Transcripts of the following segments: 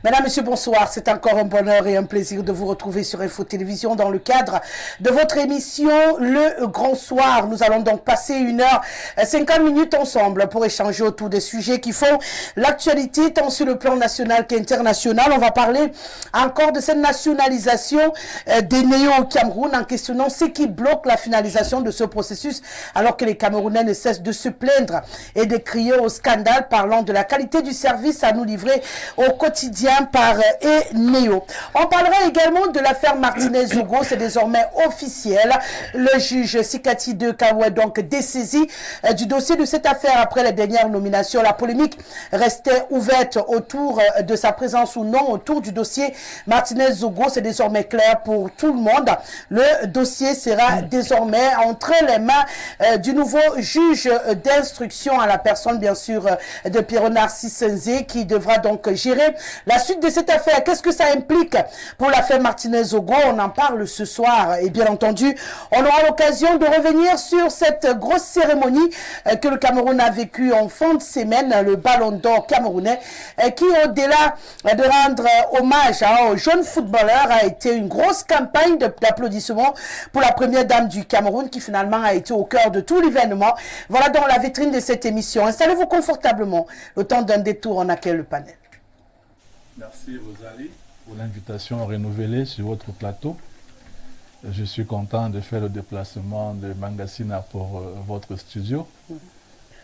Mesdames, Messieurs, bonsoir. C'est encore un bonheur et un plaisir de vous retrouver sur Info Télévision dans le cadre de votre émission Le Grand Soir. Nous allons donc passer 1h50 minutes ensemble pour échanger autour des sujets qui font l'actualité tant sur le plan national qu'international. On va parler encore de cette nationalisation des néo au Cameroun en questionnant ce qui bloque la finalisation de ce processus alors que les Camerounais ne cessent de se plaindre et de crier au scandale parlant de la qualité du service à nous livrer au quotidien par Néo. On parlera également de l'affaire Martinez-Zogo, c'est désormais officiel. Le juge Sikati de Kawa donc dessaisi du dossier de cette affaire après les dernières nominations. La polémique restait ouverte autour de sa présence ou non autour du dossier Martinez-Zogo. C'est désormais clair pour tout le monde. Le dossier sera désormais entre les mains du nouveau juge d'instruction à la personne bien sûr de Pierre Narcisse Nzé qui devra donc gérer la suite de cette affaire. Qu'est-ce que ça implique pour l'affaire Martinez-Zogo? On en parle ce soir et bien entendu on aura l'occasion de revenir sur cette grosse cérémonie que le Cameroun a vécue en fin de semaine, le Ballon d'Or camerounais, qui au-delà de rendre hommage aux jeunes footballeurs a été une grosse campagne d'applaudissements pour la première dame du Cameroun qui finalement a été au cœur de tout l'événement. Voilà donc la vitrine de cette émission. Installez-vous confortablement. Le temps d'un détour, on accueille le panel. Merci Rosalie pour l'invitation renouvelée sur votre plateau. Je suis content de faire le déplacement de Mangasina pour votre studio.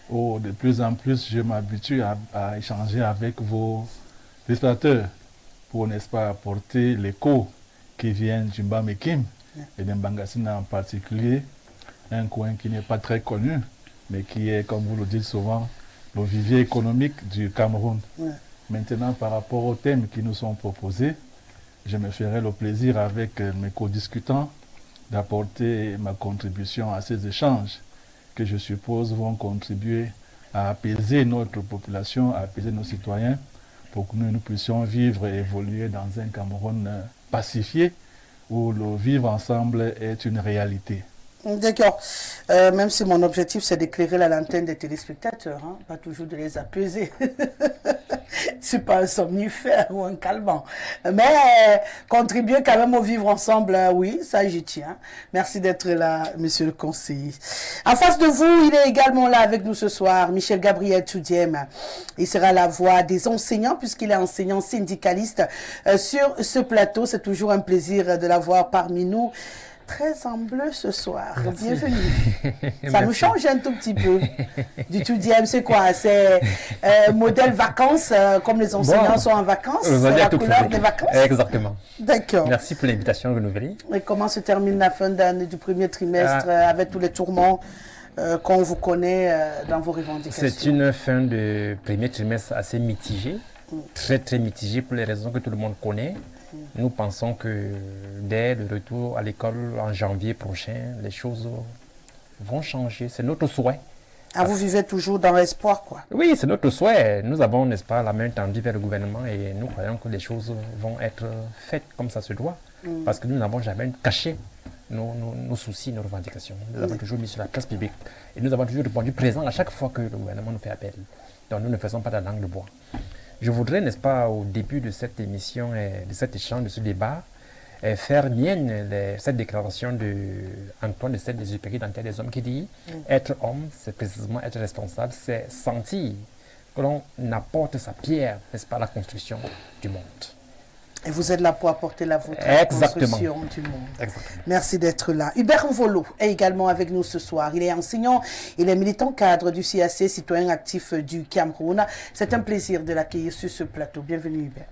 Où de plus en plus je m'habitue à échanger avec vos spectateurs pour, n'est-ce pas, apporter l'écho qui vient du Mbamekim et de Mangasina en particulier, un coin qui n'est pas très connu, mais qui est, comme vous le dites souvent, le vivier économique du Cameroun. Maintenant, par rapport aux thèmes qui nous sont proposés, je me ferai le plaisir avec mes co-discutants d'apporter ma contribution à ces échanges que je suppose vont contribuer à apaiser notre population, à apaiser nos citoyens pour que nous puissions vivre et évoluer dans un Cameroun pacifié où le vivre ensemble est une réalité. D'accord. Même si mon objectif c'est d'éclairer la lanterne des téléspectateurs, hein, pas toujours de les apaiser. C'est pas un somnifère ou un calmant. Mais contribuer quand même au vivre ensemble, oui, ça j'y tiens. Merci d'être là, monsieur le conseiller. En face de vous, il est également là avec nous ce soir, Michel Gabriel Toudiem. Il sera la voix des enseignants puisqu'il est enseignant syndicaliste sur ce plateau. C'est toujours un plaisir de l'avoir parmi nous. Très en bleu ce soir. Merci. Bienvenue. Ça nous change un tout petit peu. Du tout DM, c'est quoi? C'est modèle vacances, comme les enseignants sont en vacances. C'est la couleur des vacances. Exactement. D'accord. Merci pour l'invitation renouvelée. Et comment se termine la fin d'année du premier trimestre avec tous les tourments qu'on vous connaît dans vos revendications? C'est une fin de premier trimestre assez mitigée. Très très mitigée pour les raisons que tout le monde connaît. Nous pensons que dès le retour à l'école en janvier prochain, les choses vont changer. C'est notre souhait. Ah, vous vivez toujours dans l'espoir, quoi? Oui, c'est notre souhait. Nous avons, n'est-ce pas, la main tendue vers le gouvernement et nous croyons que les choses vont être faites comme ça se doit. Parce que nous n'avons jamais caché nos soucis, nos revendications. Nous avons toujours mis sur la place publique. Et nous avons toujours répondu présent à chaque fois que le gouvernement nous fait appel. Donc nous ne faisons pas de la langue de bois. Je voudrais, n'est-ce pas, au début de cette émission et de cet échange, de ce débat, faire mienne cette déclaration d'Antoine de Saint-Exupéry dans Terre des Hommes qui dit être homme, c'est précisément être responsable, c'est sentir que l'on apporte sa pierre, n'est-ce pas, à la construction du monde. Et vous êtes là pour apporter la vôtre à la construction du monde. Exactement. Merci d'être là. Hubert Mvolo est également avec nous ce soir. Il est enseignant, il est militant cadre du CAC, citoyen actif du Cameroun. C'est un plaisir de l'accueillir sur ce plateau. Bienvenue Hubert.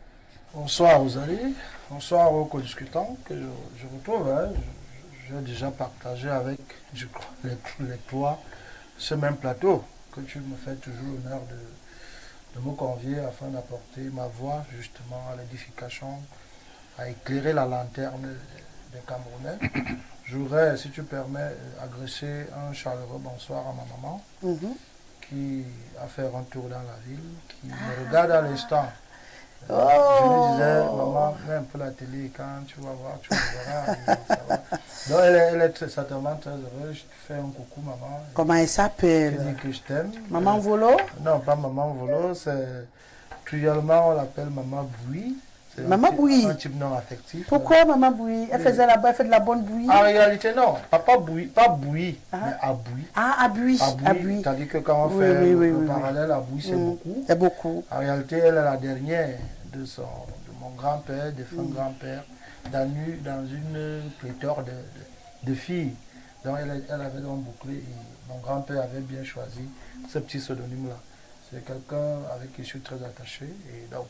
Bonsoir Rosalie, bonsoir aux co-discutants que je retrouve. J'ai déjà partagé avec les trois ce même plateau que tu me fais toujours l'honneur de me convier afin d'apporter ma voix justement à l'édification, à éclairer la lanterne des Camerounais. Je voudrais, si tu permets, adresser un chaleureux bonsoir à ma maman qui a fait un tour dans la ville, qui me regarde à l'instant. Je lui disais, maman, mets un peu la télé quand tu vas voir, tu verras. Ça va. Donc elle est certainement très heureuse. Je te fais un coucou, maman. Comment elle s'appelle? Je dis que je t'aime. Maman Volo? Non, pas Maman Volo, c'est Actuellement, on l'appelle Maman Bouillie. C'est Maman Bouillie. Un type non affectif. Pourquoi Maman Bouillie? Elle faisait elle fait de la bonne bouillie? En réalité, non. Pas bouillie, mais à bouillie. Ah, à bouillie. À bouillie. C'est-à-dire que quand on Oui, fait oui, le oui, parallèle, à bouillie, c'est beaucoup. C'est beaucoup. En réalité, elle est la dernière de mon grand-père, défunt grand-père, dans une pléthore de filles. Donc elle avait donc bouclé et mon grand-père avait bien choisi ce petit pseudonyme-là. C'est quelqu'un avec qui je suis très attaché et donc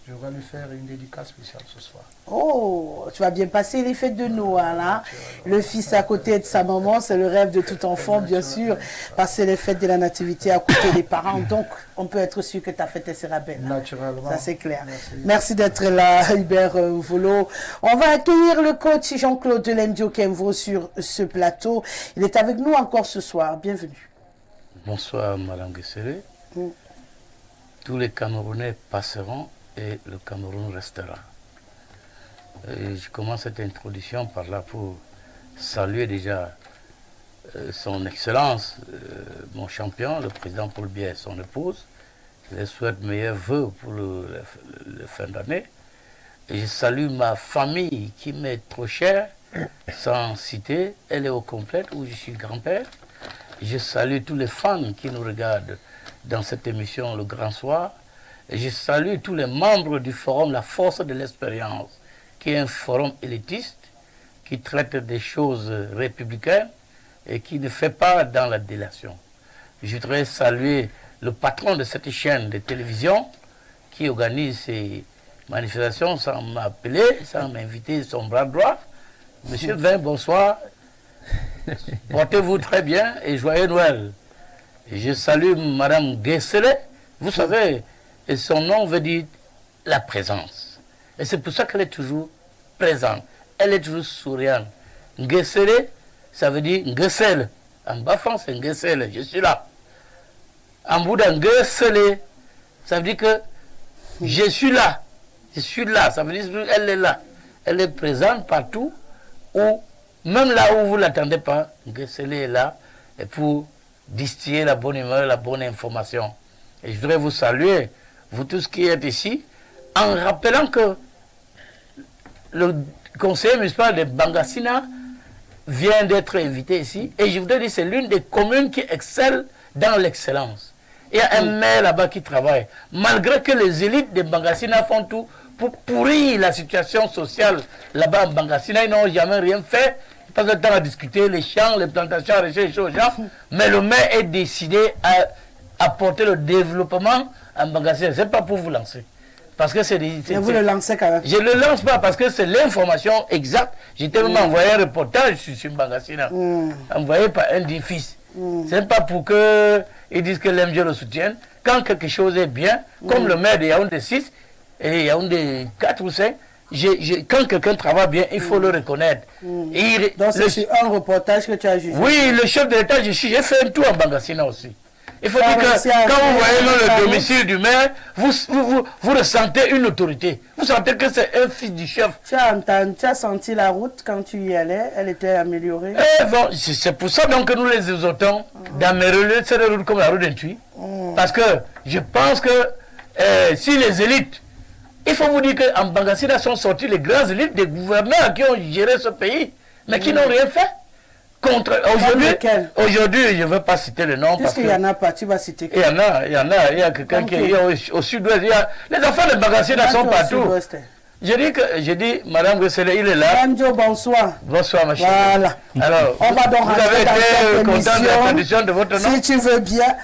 je vais lui faire une dédicace spéciale ce soir. Oh, tu vas bien passer les fêtes de Noël, hein? Le fils à côté de sa maman, c'est le rêve de tout enfant, bien sûr. Passer les fêtes de la nativité à côté des parents, donc on peut être sûr que ta fête elle sera belle. Hein? Naturellement. Ça c'est clair. Merci d'être là, Hubert Volo. On va accueillir le coach Jean-Claude Lendio Kemvo sur ce plateau. Il est avec nous encore ce soir. Bienvenue. Bonsoir, Madame Guessere. Tous les Camerounais passeront et le Cameroun restera. Et je commence cette introduction par là pour saluer déjà son Excellence, mon champion, le président Paul Biya et son épouse. Je les souhaite meilleurs vœux pour le fin d'année. Et je salue ma famille qui m'est trop chère, sans citer, elle est au complète où je suis grand-père. Je salue tous les fans qui nous regardent dans cette émission Le Grand Soir. Et je salue tous les membres du forum La Force de l'Expérience, qui est un forum élitiste, qui traite des choses républicaines et qui ne fait pas dans la délation. Je voudrais saluer le patron de cette chaîne de télévision qui organise ces manifestations sans m'appeler, sans m'inviter son bras droit. Monsieur Vin, bonsoir. Portez-vous très bien et joyeux Noël. Et je salue Madame Guessele. Vous savez, et son nom veut dire la présence. Et c'est pour ça qu'elle est toujours présente. Elle est toujours souriante. Guessele, ça veut dire Guessele. En bas c'est Guessele, je suis là. En Bouddha, Guessele, ça veut dire que je suis là. Je suis là, ça veut dire qu'elle est là. Elle est présente partout, où, même là où vous ne l'attendez pas, Guessele est là, et pour distiller la bonne humeur, la bonne information. Et je voudrais vous saluer, vous tous qui êtes ici, en rappelant que le conseiller municipal de Bangassina vient d'être invité ici. Et je voudrais dire que c'est l'une des communes qui excelle dans l'excellence. Il y a un maire là-bas qui travaille. Malgré que les élites de Bangassina font tout pour pourrir la situation sociale là-bas en Bangassina, ils n'ont jamais rien fait. Ils passent le temps à discuter les champs, les plantations, les choses aux gens. Mais le maire est décidé à apporter le développement en Bangassina. Ce n'est pas pour vous lancer. Parce que c'est Mais vous le lancez quand même. Je ne le lance pas parce que c'est l'information exacte. J'ai tellement envoyé un reportage sur Bangassina, envoyé par un des fils. Ce n'est pas pour qu'ils disent que l'MG le soutienne. Quand quelque chose est bien, comme le maire de Yaoundé 6 et Yaoundé 4 ou 5, quand quelqu'un travaille bien, il faut le reconnaître. Donc c'est un reportage que tu as jugé. Oui, le chef de l'État, j'ai fait un tour en Bangassina aussi. Il faut dire que quand vous voyez le domicile du maire, vous ressentez une autorité. Vous sentez que c'est un fils du chef. Tu as senti la route quand tu y allais, elle était améliorée. Bon, c'est pour ça donc que nous les exhortons d'améliorer cette route comme la route d'un Tui. Parce que je pense que si les élites, il faut vous dire qu'en Bangassina sont sortis les grandes élites des gouverneurs qui ont géré ce pays, mais qui n'ont rien fait. Aujourd'hui, je ne veux pas citer le nom. Parce qu'il n'y en a pas, tu vas citer. Il y en a quelqu'un qui est au sud-ouest. Les enfants de Bangassina sont partout. Je dis, Madame Guessele, il est là. Madame, bonsoir. Bonsoir, ma chérie. Voilà. Alors, on va donc vous avez été content de la traduction de votre nom? Si tu veux bien.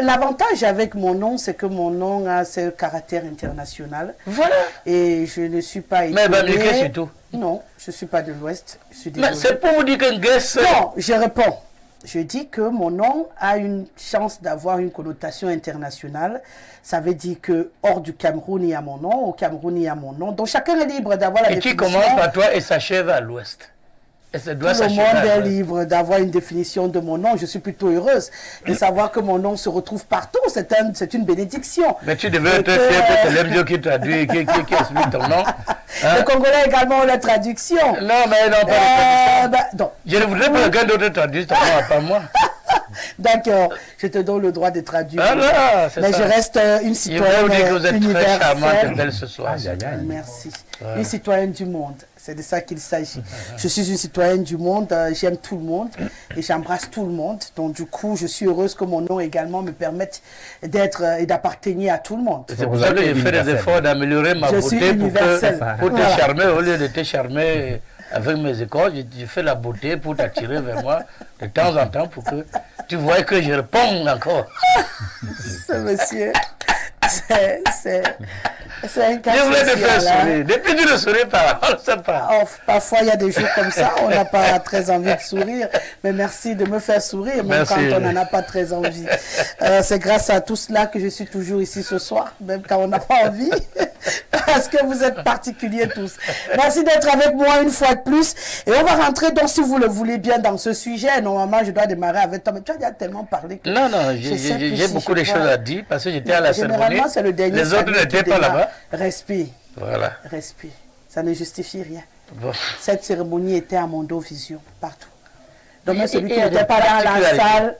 L'avantage avec mon nom, c'est que mon nom a ce caractère international. Voilà. Et je ne suis pas étonnée. Mais Bamileke surtout. Non, je ne suis pas de l'Ouest. Mais c'est pour vous dire que Guessele... Non, je réponds. Je dis que mon nom a une chance d'avoir une connotation internationale. Ça veut dire que hors du Cameroun, il y a mon nom. Au Cameroun, il y a mon nom. Donc chacun est libre d'avoir la définition. Et qui commence par toi et s'achève à l'Ouest. Et ça doit Tout le monde est libre d'avoir une définition de mon nom. Je suis plutôt heureuse de savoir que mon nom se retrouve partout. C'est une bénédiction. Mais tu devais être fier que c'est l'MDO qui traduit, qui explique ton nom. Hein? Les Congolais également ont la traduction. Non, mais non, pas la traduction. Non. Je ne voudrais pas que quelqu'un d'autre traduise ton nom à part moi. D'accord, je te donne le droit de traduire. Voilà, c'est Mais ça. je reste une Je voulais vous dire que vous citoyenne êtes très charmante et universelle. belle ce soir. Aïe, aïe, aïe. Merci. Ouais. Une citoyenne du monde, c'est de ça qu'il s'agit. Je suis une citoyenne du monde, j'aime tout le monde et j'embrasse tout le monde. Donc du coup, je suis heureuse que mon nom également me permette d'être et d'appartenir à tout le monde. C'est pour ça que j'ai fait des efforts d'améliorer ma Je suis beauté universelle. pour te Voilà. charmer. Au lieu de te charmer avec mes écoles, je fais la beauté pour t'attirer vers moi de temps en temps pour que tu vois que je réponds encore. Ce monsieur, c'est un cas Je voulais te faire social, hein. sourire. Depuis que tu ne souris pas, on ne sait pas. Oh, parfois, il y a des jours comme ça, on n'a pas très envie de sourire. Mais merci de me faire sourire, même Merci. quand on n'en a pas très envie. C'est grâce à tout cela que je suis toujours ici ce soir, même quand on n'a pas envie. Parce que vous êtes particuliers tous. Merci d'être avec moi une fois de plus. Et on va rentrer donc, si vous le voulez bien, dans ce sujet. Normalement, je dois démarrer avec toi. Mais tu as déjà tellement parlé que... Non, non, Je sais plus j'ai si beaucoup je de crois. choses à dire parce que j'étais à la cérémonie. Généralement, c'est le dernier. Les autres salut n'étaient qui pas démarre. là-bas. Respire, Voilà. respire. Ça ne justifie rien. Bon. Cette cérémonie était à Mondovision, partout. Donc même Et- celui et qui il y a n'était des pas dans la particularités. salle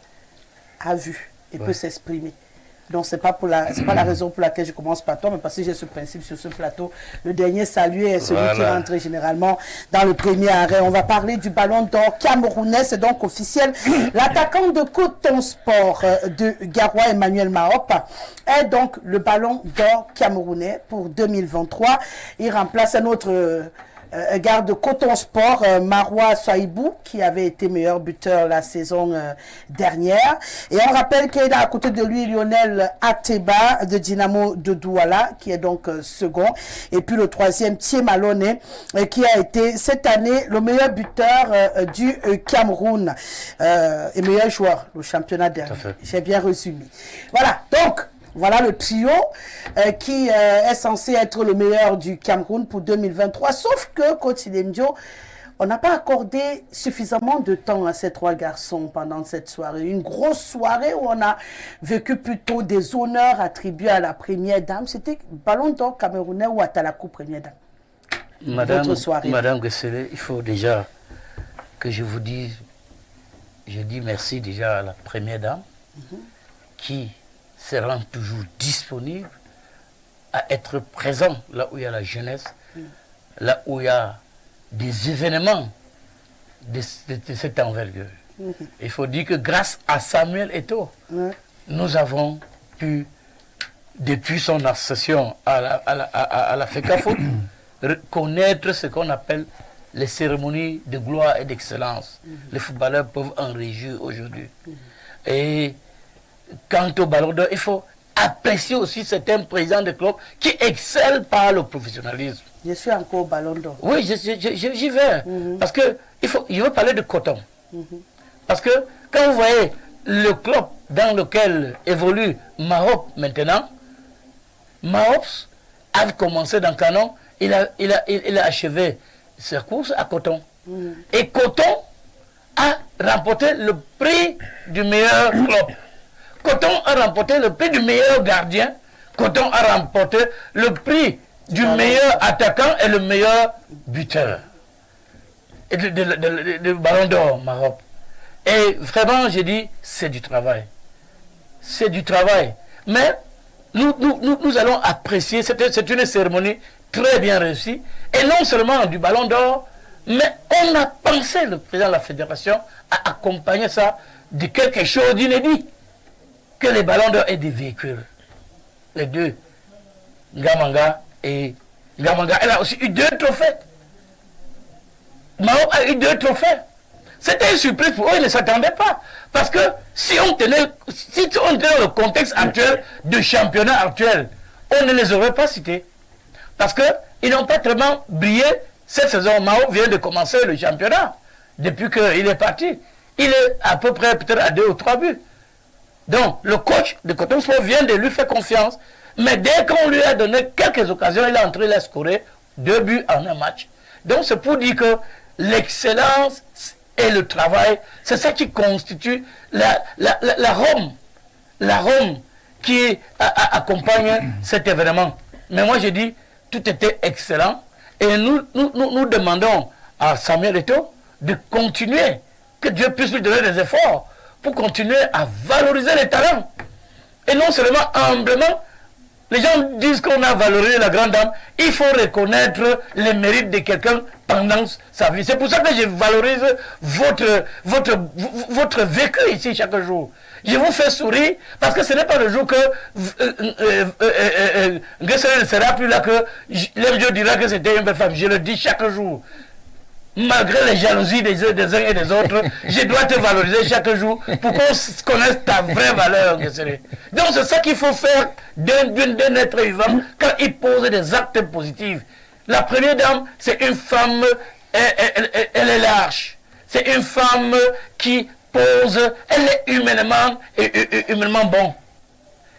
a vu et Ouais. peut s'exprimer. Donc c'est pas la raison pour laquelle je commence par toi, mais parce que j'ai ce principe sur ce plateau. Le dernier salué est celui qui Voilà. rentre généralement dans le premier arrêt. On va parler du ballon d'or camerounais, c'est donc officiel. L'attaquant de Coton Sport de Garoua, Emmanuel Mahop, est donc le ballon d'or camerounais pour 2023. Il remplace un autre garde de Coton Sport, Marois Saïbou, qui avait été meilleur buteur la saison dernière. Et on rappelle qu'il est à côté de lui Lionel Ateba de Dynamo de Douala, qui est donc second. Et puis le troisième, Thié Malone, qui a été cette année le meilleur buteur du Cameroun et meilleur joueur, le championnat dernier. fait. J'ai bien résumé. Voilà, donc... Voilà le trio qui est censé être le meilleur du Cameroun pour 2023. Sauf que, coach Ilemdio, on n'a pas accordé suffisamment de temps à ces trois garçons pendant cette soirée. Une grosse soirée où on a vécu plutôt des honneurs attribués à la première dame. C'était Ballon d'or camerounais ou Atalakou première dame. Votre soirée. Madame Gessele, il faut déjà que je vous dise, je dis merci déjà à la première dame qui se rend toujours disponible à être présent là où il y a la jeunesse, là où il y a des événements de cette envergure. Il faut dire que grâce à Samuel Eto'o, nous avons pu, depuis son accession à la FECAFO, connaître ce qu'on appelle les cérémonies de gloire et d'excellence. Les footballeurs peuvent en réjouir aujourd'hui. Et quant au ballon d'or, il faut apprécier aussi certains présidents de clubs qui excellent par le professionnalisme. Je suis encore au Ballon d'or. Oui, j'y vais. Parce que je veux parler de Coton. Parce que quand vous voyez le club dans lequel évolue Mahop maintenant, Mahop a commencé dans Canon, il a achevé sa course à Coton. Et Coton a remporté le prix du meilleur club. Coton a remporté le prix du meilleur gardien. Coton a remporté le prix du meilleur attaquant et le meilleur buteur. Et de ballon d'or, Maroc. Et vraiment, j'ai dit, c'est du travail. C'est du travail. Mais nous allons apprécier, c'est une cérémonie très bien réussie. Et non seulement du ballon d'or, mais on a pensé, le président de la fédération, à accompagner ça de quelque chose d'inédit. Que les ballons d'or aient des véhicules. Les deux, Ngamanga et Ngamanga, elle a aussi eu 2 trophées. Mao a eu 2 trophées. C'était une surprise pour eux, ils ne s'attendaient pas. Parce que si on tenait le contexte actuel de championnat actuel, on ne les aurait pas cités. Parce qu'ils n'ont pas tellement brillé cette saison. Mao vient de commencer le championnat. Depuis qu'il est parti, il est à peu près peut-être à 2 ou 3 buts. Donc, le coach de Coton Sport vient de lui faire confiance. Mais dès qu'on lui a donné quelques occasions, il est entré, il a scoré 2 buts en un match. Donc, c'est pour dire que l'excellence et le travail, c'est ça qui constitue la Rome qui accompagne cet événement. Mais moi, je dis, tout était excellent. Et nous demandons à Samuel Eto'o de continuer, que Dieu puisse lui donner des efforts pour continuer à valoriser les talents. Et non seulement humblement, les gens disent qu'on a valorisé la grande dame, il faut reconnaître les mérites de quelqu'un pendant sa vie. C'est pour ça que je valorise votre vécu ici chaque jour. Je vous fais sourire parce que ce n'est pas le jour que Nguesere ne sera plus là que l'MJ dira que c'était une belle femme. Je le dis chaque jour. Malgré les jalousies des uns et des autres, je dois te valoriser chaque jour pour qu'on connaisse ta vraie valeur, Nguesere. Donc c'est ça qu'il faut faire d'un être vivant quand il pose des actes positifs. La première dame, c'est une femme, elle est large. C'est une femme qui pose, elle est humainement bon.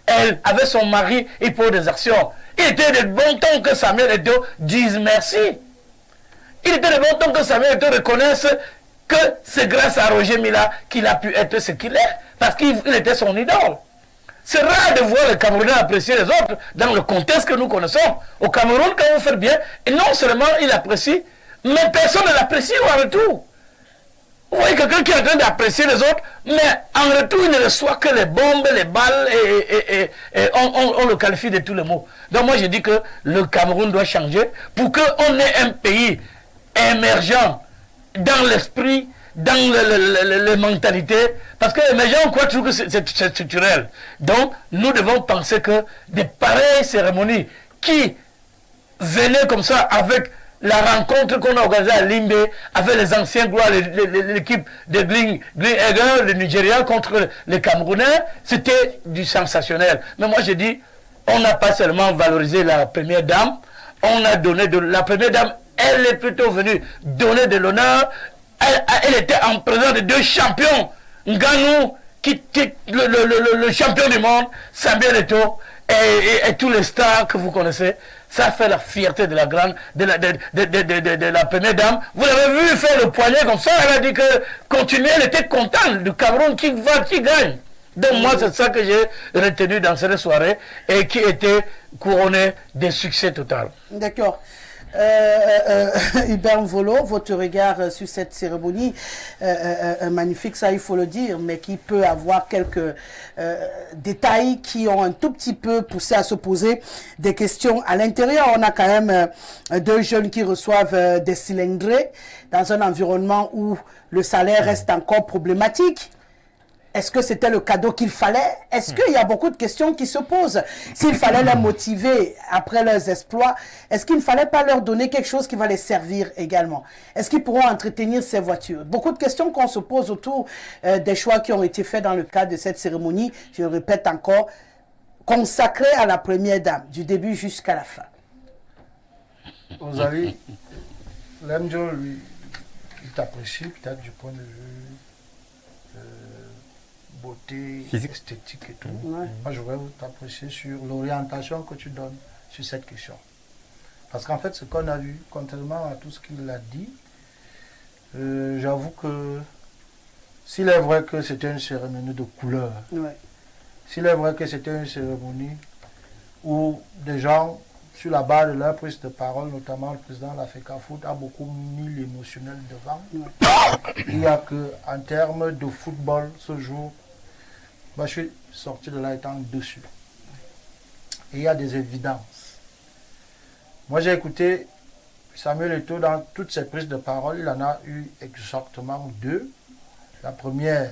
Elle, avec son mari, il pose des actions. Il était de bon temps que Samuel Eto'o dise merci. Il était de bon temps que Samuel Eto'o reconnaisse que c'est grâce à Roger Mila qu'il a pu être ce qu'il est, parce qu'il était son idole. C'est rare de voir les Camerounais apprécier les autres dans le contexte que nous connaissons. Au Cameroun, quand vous faites bien, et non seulement il apprécie, mais personne ne l'apprécie en retour. Vous voyez quelqu'un qui est en train d'apprécier les autres, mais en retour, il ne reçoit que les bombes, les balles, et on le qualifie de tous les mots. Donc moi, je dis que le Cameroun doit changer pour qu'on ait un pays émergent dans l'esprit, dans les mentalités, parce que émergent, on croit toujours que c'est structurel. Donc, nous devons penser que des pareilles cérémonies qui venaient comme ça avec la rencontre qu'on a organisée à Limbe avec les anciens gloires, l'équipe de Green Eagle, le Nigeria contre les Camerounais, c'était du sensationnel. Mais moi je dis, on n'a pas seulement valorisé la première dame, on a donné de la première dame, elle est plutôt venue donner de l'honneur. Elle était en présence de deux champions, Nganou, le champion du monde, Samuel Eto'o, et tous les stars que vous connaissez. Ça fait la fierté de la grande, de la première dame. Vous l'avez vu faire le poignet comme ça, elle a dit que continuer, elle était contente du Cameroun qui gagne. Donc moi, c'est ça que j'ai retenu dans cette soirée et qui était couronné de succès total. D'accord. Hubert Mvolo, votre regard sur cette cérémonie magnifique, ça il faut le dire, mais qui peut avoir quelques détails qui ont un tout petit peu poussé à se poser des questions à l'intérieur. On a quand même deux jeunes qui reçoivent des cylindrés dans un environnement où le salaire reste encore problématique. Est-ce que c'était le cadeau qu'il fallait? Est-ce qu'il y a beaucoup de questions qui se posent? S'il fallait les motiver après leurs exploits, est-ce qu'il ne fallait pas leur donner quelque chose qui va les servir également? Est-ce qu'ils pourront entretenir ces voitures? Beaucoup de questions qu'on se pose autour des choix qui ont été faits dans le cadre de cette cérémonie, je le répète encore, consacrée à la première dame, du début jusqu'à la fin. Vous allez, l'MJO, lui, il t'apprécie peut-être du point de vue beauté, physique, esthétique et tout. Ouais. Moi, je voudrais t'apprécier sur l'orientation que tu donnes sur cette question. Parce qu'en fait, ce qu'on a vu, contrairement à tout ce qu'il a dit, j'avoue que s'il est vrai que c'était une cérémonie de couleur, Ouais. s'il est vrai que c'était une cérémonie où des gens, sur la base de leur prise de parole, notamment le président de la FECAFOOT, a beaucoup mis l'émotionnel devant. Ouais. Il n'y a qu'en termes de football, ce jour, moi, je suis sorti de là étant dessus. Et il y a des évidences. Moi, j'ai écouté Samuel Eto'o dans toutes ses prises de parole. Il en a eu exactement deux. La première,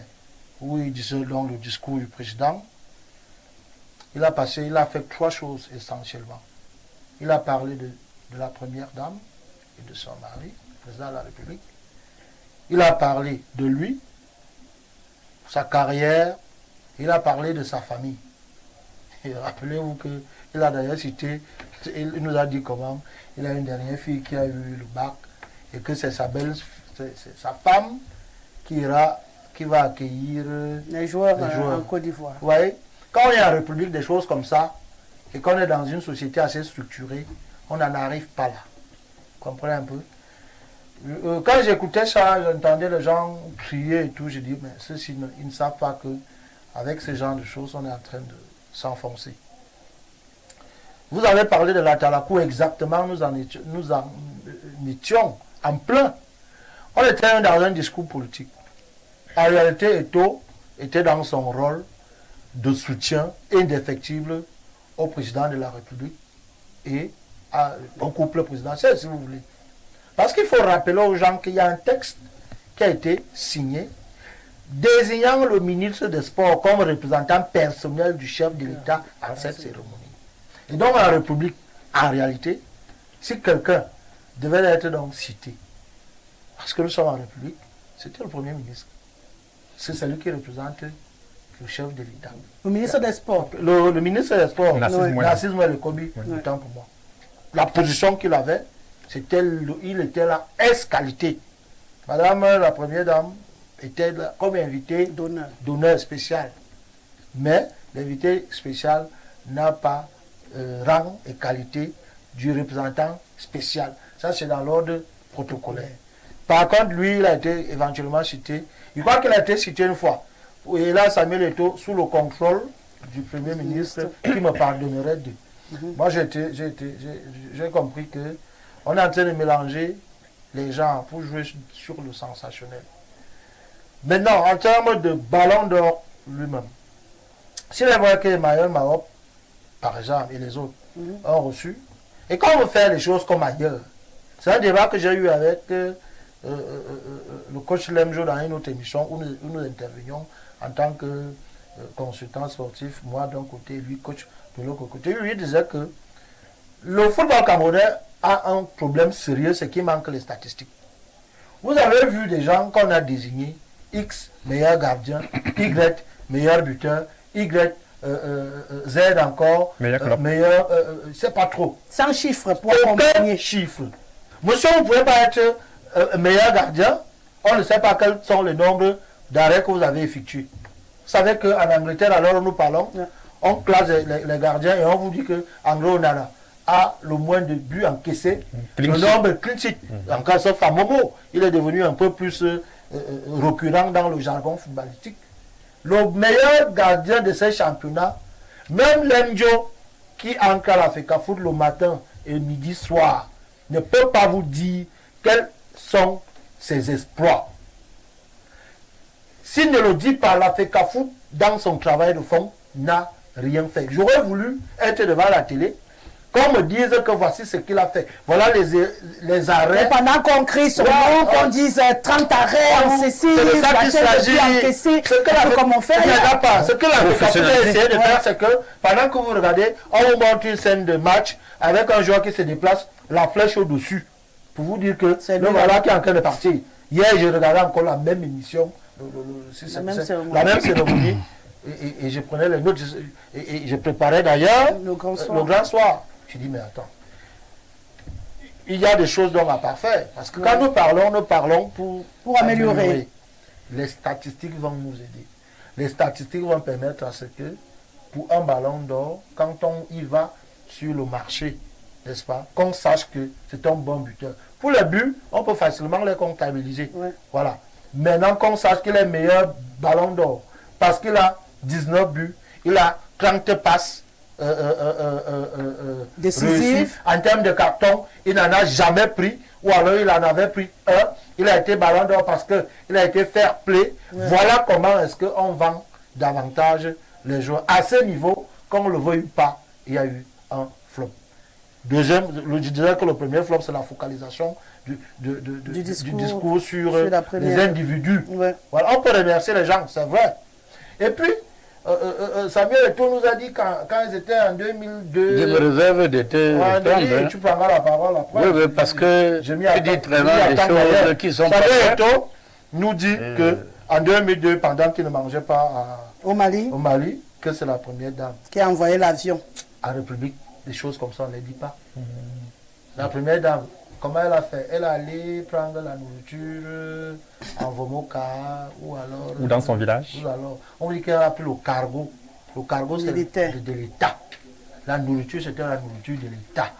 où il disait dans le discours du président, il a fait trois choses essentiellement. Il a parlé de la première dame et de son mari, le président de la République. Il a parlé de lui, sa carrière. Il a parlé de sa famille. Et rappelez-vous qu'il a d'ailleurs cité, il nous a dit comment il a une dernière fille qui a eu le bac et que c'est sa femme qui va accueillir les joueurs en Côte d'Ivoire. Vous voyez, quand on est en République, des choses comme ça, et qu'on est dans une société assez structurée, on n'en arrive pas là. Vous comprenez un peu? Quand j'écoutais ça, j'entendais les gens crier et tout, j'ai dit, mais ceux-ci, ils ne savent pas que avec ce genre de choses, on est en train de s'enfoncer. Vous avez parlé de la Talakou, exactement, nous en étions en plein. On était dans un discours politique. En réalité, Eto'o était dans son rôle de soutien indéfectible au président de la République et au couple présidentiel, si vous voulez. Parce qu'il faut rappeler aux gens qu'il y a un texte qui a été signé désignant le ministre des Sports comme représentant personnel du chef de l'État à cette cérémonie. Et donc, en République, en réalité, si quelqu'un devait être donc cité, parce que nous sommes en République, c'était le Premier ministre. C'est celui qui représente le chef de l'État. Le ministre des Sports. Le ministre des Sports, Narcisse Moelle Kobi, autant pour moi. La position qu'il avait, c'était il était là, qualité. Madame la Première Dame était là comme invité d'honneur spécial. Mais l'invité spécial n'a pas rang et qualité du représentant spécial. Ça, c'est dans l'ordre protocolaire. Par contre, lui, il a été éventuellement cité. Je crois qu'il a été cité une fois. Et là, Samuel Eto'o, sous le contrôle du Premier ministre, qui me pardonnerait de. Moi, j'ai compris que on est en train de mélanger les gens pour jouer sur le sensationnel. Maintenant, en termes de ballon d'or lui-même, s'il est vrai que Emmanuel Mahop, par exemple, et les autres ont reçu, et quand on veut faire les choses comme ailleurs, c'est un débat que j'ai eu avec le coach Lemjo dans une autre émission où nous intervenions en tant que consultant sportif, moi d'un côté, lui coach de l'autre côté. Lui disait que le football camerounais a un problème sérieux, c'est qu'il manque les statistiques. Vous avez vu des gens qu'on a désignés, X meilleur gardien, Y meilleur buteur, Y Z encore, meilleur, c'est pas trop. Sans chiffre pour accompagner. Chiffre. Monsieur, vous ne pouvez pas être meilleur gardien, on ne sait pas quels sont les nombres d'arrêts que vous avez effectués. Vous savez qu'en Angleterre, alors nous parlons, on classe les gardiens et on vous dit qu'Anglo Nana a le moins de buts encaissés, le nombre clean sheet. En cas sauf à Momo, il est devenu un peu plus récurrent dans le jargon footballistique. Le meilleur gardien de ces championnats, même Lemjo, qui encadre la FECAFOOT le matin et midi soir, ne peut pas vous dire quels sont ses exploits. S'il ne le dit pas, la FECAFOOT, dans son travail de fond, n'a rien fait. J'aurais voulu être devant la télé, qu'on me dise que voici ce qu'il a fait. Voilà les arrêts. Et pendant qu'on crie sur nous, qu'on dise 30 arrêts, on ceci, c'est de ça qu'il s'agit. Ce que la comment faire. Ce que la FECAFOOT a essayé de faire, c'est que pendant que vous regardez, on vous montre une scène de match avec un joueur qui se déplace, la flèche au-dessus, pour vous dire que le voilà qui est en train de partir. Hier, j'ai regardé encore la même émission, la même cérémonie, et je prenais les notes, et je préparais d'ailleurs le grand soir. Je dis, mais attends, il y a des choses dont on n'a pas fait. Parce que quand nous parlons pour améliorer. Les statistiques vont nous aider. Les statistiques vont permettre à ce que, pour un ballon d'or, quand on y va sur le marché, n'est-ce pas, qu'on sache que c'est un bon buteur. Pour les buts, on peut facilement les comptabiliser. Voilà. Maintenant qu'on sache qu'il est meilleur ballon d'or, parce qu'il a 19 buts, il a 30 passes décisives. En termes de carton, il n'en a jamais pris, ou alors il en avait pris un. Il a été ballon d'or parce qu'il a été fair play. Voilà comment est-ce qu'on vend davantage les joueurs. À ce niveau, qu'on ne le veuille pas, il y a eu un flop. Deuxième, je dirais que le premier flop, c'est la focalisation du discours sur les individus. Voilà, on peut remercier les gens, c'est vrai. Et puis, Samuel Eto'o nous a dit quand ils étaient en 2002... Je me réserve d'être... Tu prendras la parole après. Oui, parce que tu dis très bien des choses qui sont pas Samuel Eto'o nous dit qu'en 2002, pendant qu'il ne mangeait pas au Mali, que c'est la première dame qui a envoyé l'avion. En République, des choses comme ça, on ne les dit pas. La première dame, comment elle a fait? Elle est allée prendre la nourriture en Vomoka ou alors... Ou dans son village. Ou alors, on dit qu'elle a pris le cargo. Le cargo, c'est de l'État. La nourriture, c'était la nourriture de l'État.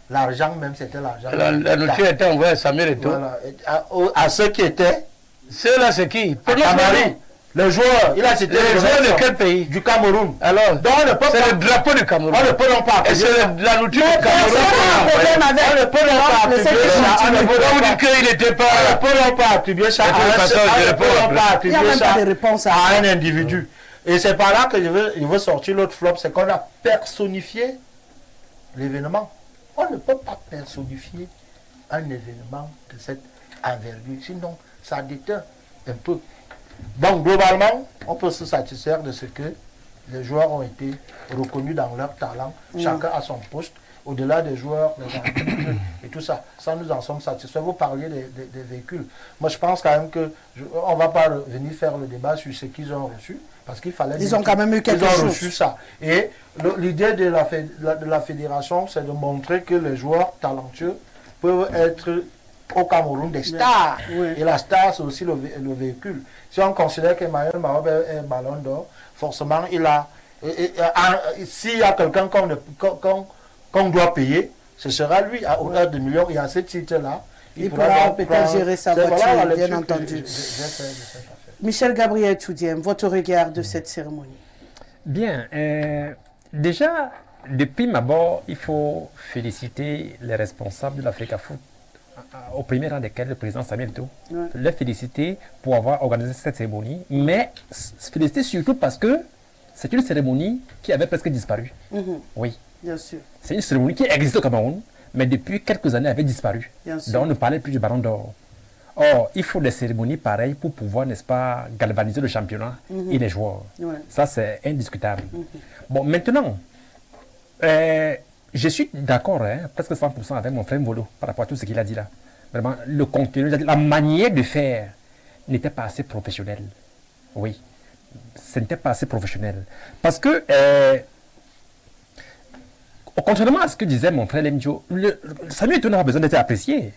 L'argent même, c'était l'argent de l'État. La nourriture était envoyée à Samuel Eto'o. Voilà. À ceux qui étaient... Ceux-là, c'est qui? Tamari. Le joueur, il a cité Les joueurs de quel pays? du Cameroun. Alors, Donc on ne peut c'est pas. le drapeau du Cameroun. On ne peut non pas. Et c'est la nourriture du Cameroun. problème avec On ne peut non pas le attribuer secteur ça. On ne peut Vous pas- dites qu'il n'était on ne pas... peut non pas attribuer ça De toute façon, je on ne réponds peut non après. pas Il n'y a attribuer même ça pas de réponse à à un individu. Et c'est par là que je veux sortir l'autre flop, c'est qu'on a personnifié l'événement. On ne peut pas personnifier un événement de cette envergure, sinon ça déteint un peu. Donc globalement, on peut se satisfaire de ce que les joueurs ont été reconnus dans leur talent, chacun à son poste, au-delà des joueurs, les arbitres et tout ça. Ça, nous en sommes satisfaits. Vous parliez des véhicules. Moi, je pense quand même que on ne va pas venir faire le débat sur ce qu'ils ont reçu, parce qu'il fallait... Ils ont quand même eu quelque Ils ont chose. reçu ça. Et l'idée de la fédération, c'est de montrer que les joueurs talentueux peuvent être au Cameroun des stars. Oui. Et la star, c'est aussi le véhicule. Si on considère qu'Emmanuel Marob est ballon d'or, forcément, il a... S'il y a quelqu'un qu'on doit payer, ce sera lui, à hauteur de millions. Et à ce titre-là, Il pourra peut-être gérer sa voiture, bien entendu. J'ai fait de cette affaire. Michel Gabriel Choudien, votre regard de cette cérémonie? Bien, déjà, de prime abord, il faut féliciter les responsables de l'Africa Foot, au premier rang desquels le président Samuel Eto'o. Ouais. Les féliciter pour avoir organisé cette cérémonie, mais féliciter surtout parce que c'est une cérémonie qui avait presque disparu. Oui, Bien sûr, c'est une cérémonie qui existe au Cameroun, mais depuis quelques années avait disparu. bien sûr. Donc on ne parlait plus du ballon d'or. Or, il faut des cérémonies pareilles pour pouvoir, n'est-ce pas, galvaniser le championnat et les joueurs. Ouais. Ça, c'est indiscutable. Bon, maintenant, je suis d'accord, presque 100% avec mon frère Mbolo par rapport à tout ce qu'il a dit là. Vraiment, le contenu, la manière de faire n'était pas assez professionnelle. Oui, ce n'était pas assez professionnel. Parce que, contrairement à ce que disait mon frère Lemdio, Samuel Eto'o n'a pas besoin d'être apprécié.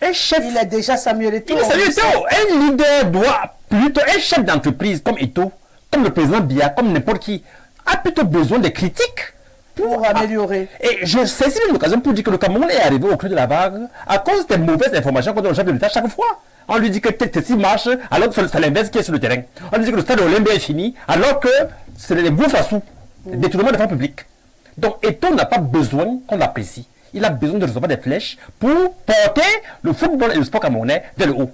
Un chef, Il est déjà Samuel Eto'o. il est Samuel Eto'o. Un leader doit plutôt, un chef d'entreprise comme Eto'o, comme le président Biya, comme n'importe qui, a plutôt besoin de critiques Pour améliorer. Et je saisis même l'occasion pour dire que le Cameroun est arrivé au creux de la vague à cause des mauvaises informations qu'on donne au chef de l'État chaque fois. On lui dit que ceci marche alors que c'est l'inverse qui est sur le terrain. On lui dit que le stade olympique est fini alors que c'est les gouffres à sous, le détournement des fonds publics. Donc Eto'o n'a pas besoin qu'on l'apprécie. Il a besoin de recevoir des flèches pour porter le football et le sport camerounais vers le haut.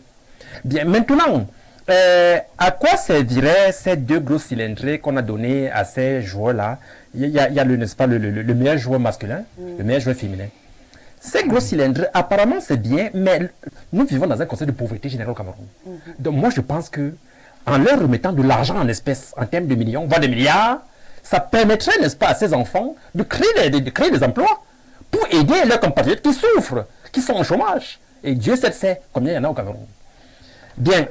Bien, maintenant, à quoi serviraient ces deux gros cylindrés qu'on a donnés à ces joueurs-là? Il y a le, n'est-ce pas, le meilleur joueur masculin, le meilleur joueur féminin. Ces gros cylindres, apparemment c'est bien, mais nous vivons dans un contexte de pauvreté générale au Cameroun. Donc moi je pense que en leur remettant de l'argent en espèces, en termes de millions, voire de milliards, ça permettrait, n'est-ce pas, à ces enfants de créer des emplois pour aider leurs compatriotes qui souffrent, qui sont au chômage. Et Dieu sait combien il y en a au Cameroun. Bien,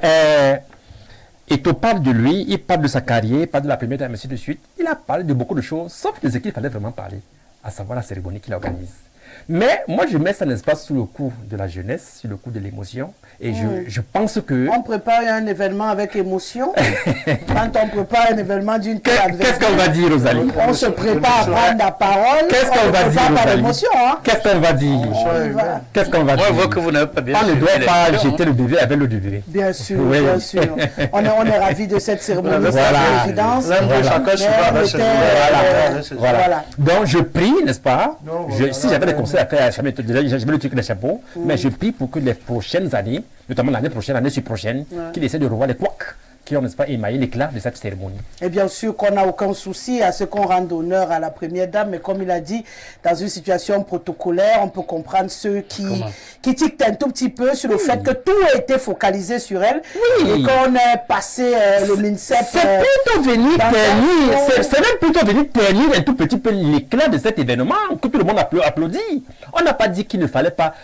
Eto'o parle de lui, il parle de sa carrière, il parle de la première dame, ainsi de suite. Il a parlé de beaucoup de choses, sauf de ce qu'il fallait vraiment parler, à savoir la cérémonie qu'il organise. Mais moi, je mets ça, n'est-ce pas, sous le coup de la jeunesse, sur le coup de l'émotion. Et je pense que... On prépare un événement avec émotion. Quand on prépare un événement d'une telle Qu'est-ce qu'on va dire, Rosalie? on se prépare à prendre la parole. Qu'est-ce qu'on va dire, par Rosalie? l'émotion, hein. Qu'est-ce qu'on va dire? On y va. Qu'est-ce qu'on va Moi, je dire? vois que vous n'avez pas bien On ne suivi doit pas l'émission, jeter le bébé avec le bébé. Bien sûr, Oui. bien sûr. On est ravis de cette cérémonie, Voilà. c'est évidence. L'un de chacun suivra avec ses Voilà. Donc je prie, n'est-ce pas? Non, Si j'avais des conseils à faire, jamais le truc des chapeaux, mais je prie pour que les prochaines années, notamment l'année prochaine, l'année prochaine, qu'il essaie de revoir les couacs qui ont, n'est-ce pas, émaillé l'éclat de cette cérémonie. Et bien sûr qu'on n'a aucun souci à ce qu'on rende honneur à la première dame, mais comme il a dit, dans une situation protocolaire, on peut comprendre ceux qui tiquent un tout petit peu sur le fait que tout a été focalisé sur elle et qu'on ait passé le MINSEP. C'est plutôt venu dans ternir, un- c'est même plutôt venu ternir un tout petit peu l'éclat de cet événement que tout le monde applaudit. On n'a pas dit qu'il ne fallait pas.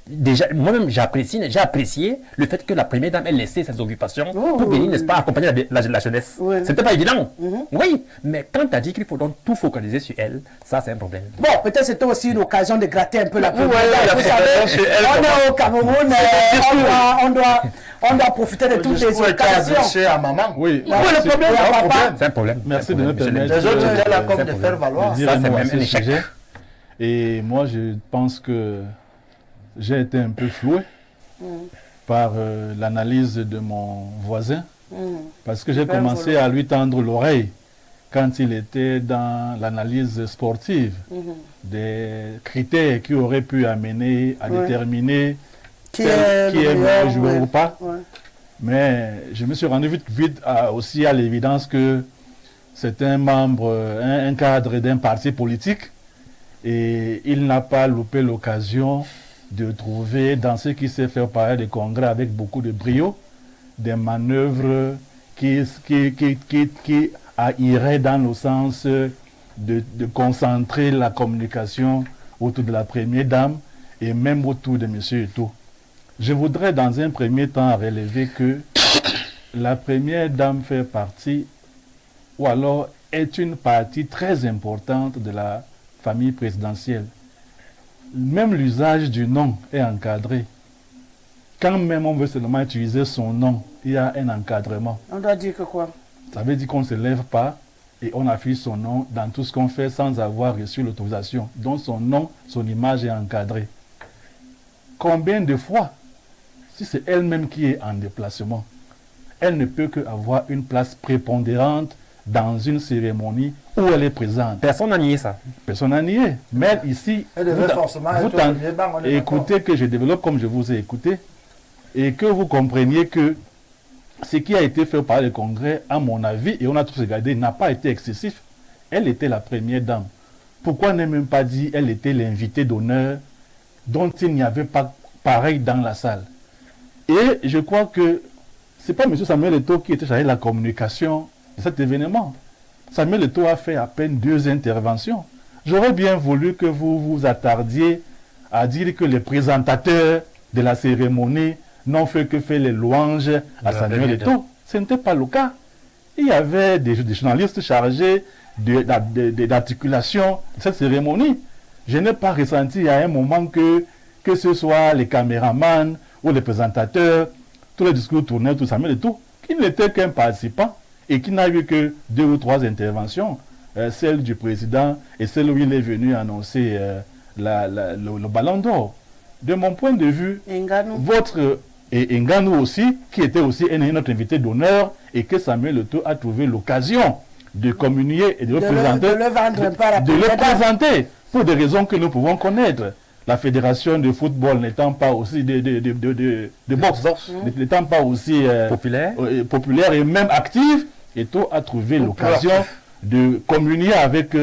Déjà, moi-même, j'ai apprécié le fait que la première dame ait laissé ses occupations pour venir, n'est-ce pas, accompagner la jeunesse. Oui. C'était pas évident. Oui, mais quand tu as dit qu'il faut donc tout focaliser sur elle, ça, c'est un problème. Bon, peut-être c'était aussi une occasion de gratter un peu la première ouais, dame. la Vous focalisation savez, sur elle, on est au Cameroun, on doit profiter de Le toutes les discours était occasions. adressé à maman. Oui, Ouais, le problème, c'est papa. C'est un problème. Merci C'est un de nous problème. permettre Les autres étaient là c'est comme un de problème. faire valoir. dire Ça, un c'est mot à même ce un échec. sujet. Et moi, je pense que j'ai été un peu floué par l'analyse de mon voisin Parce que j'ai commencé à lui tendre l'oreille quand il était dans l'analyse sportive des critères qui auraient pu amener à déterminer qui est meilleur joueur ou pas. Mais je me suis rendu vite aussi à l'évidence que c'est un membre, un cadre d'un parti politique et il n'a pas loupé l'occasion de trouver dans ce qui s'est fait par des congrès avec beaucoup de brio des manœuvres qui iraient dans le sens de concentrer la communication autour de la première dame et même autour de M. Eto'o. Je voudrais dans un premier temps relever que la première dame fait partie, ou alors est une partie très importante de la famille présidentielle. Même l'usage du nom est encadré. Quand même on veut seulement utiliser son nom, il y a un encadrement. On doit dire que quoi? Ça veut dire qu'on ne se lève pas et on affiche son nom dans tout ce qu'on fait sans avoir reçu l'autorisation. Donc son nom, son image est encadrée. Combien de fois, si c'est elle-même qui est en déplacement, elle ne peut qu'avoir une place prépondérante dans une cérémonie où elle est présente. Personne n'a nié ça. Personne n'a nié. Mais ici, écoutez que je développe comme je vous ai écouté et que vous compreniez que ce qui a été fait par le Congrès, à mon avis, et on a tous regardé, n'a pas été excessif. Elle était la première dame. Pourquoi ne même pas dit elle était l'invitée d'honneur dont il n'y avait pas pareil dans la salle? Et je crois que ce n'est pas M. Samuel Eto'o qui était chargé de la communication de cet événement. Samuel Eto'o a fait à peine 2 interventions. J'aurais bien voulu que vous vous attardiez à dire que les présentateurs de la cérémonie n'ont fait que faire les louanges à Samuel Eto'o. Ce n'était pas le cas. Il y avait des journalistes chargés d'articulation de cette cérémonie. Je n'ai pas ressenti à un moment que ce soit les caméramans ou les présentateurs, tous les discours tournaient tout Samuel Eto'o, qui n'était qu'un participant et qui n'a eu que 2 ou 3 interventions, celle du président et celle où il est venu annoncer le ballon d'or. De mon point de vue, et Ngannou aussi, qui était aussi notre invité d'honneur et que Samuel Eto'o a trouvé l'occasion de communier et de le présenter pour des raisons que nous pouvons connaître. La fédération de football n'étant pas aussi de boxe, n'étant pas aussi populaire et même active, Eto'o a trouvé l'occasion de communier avec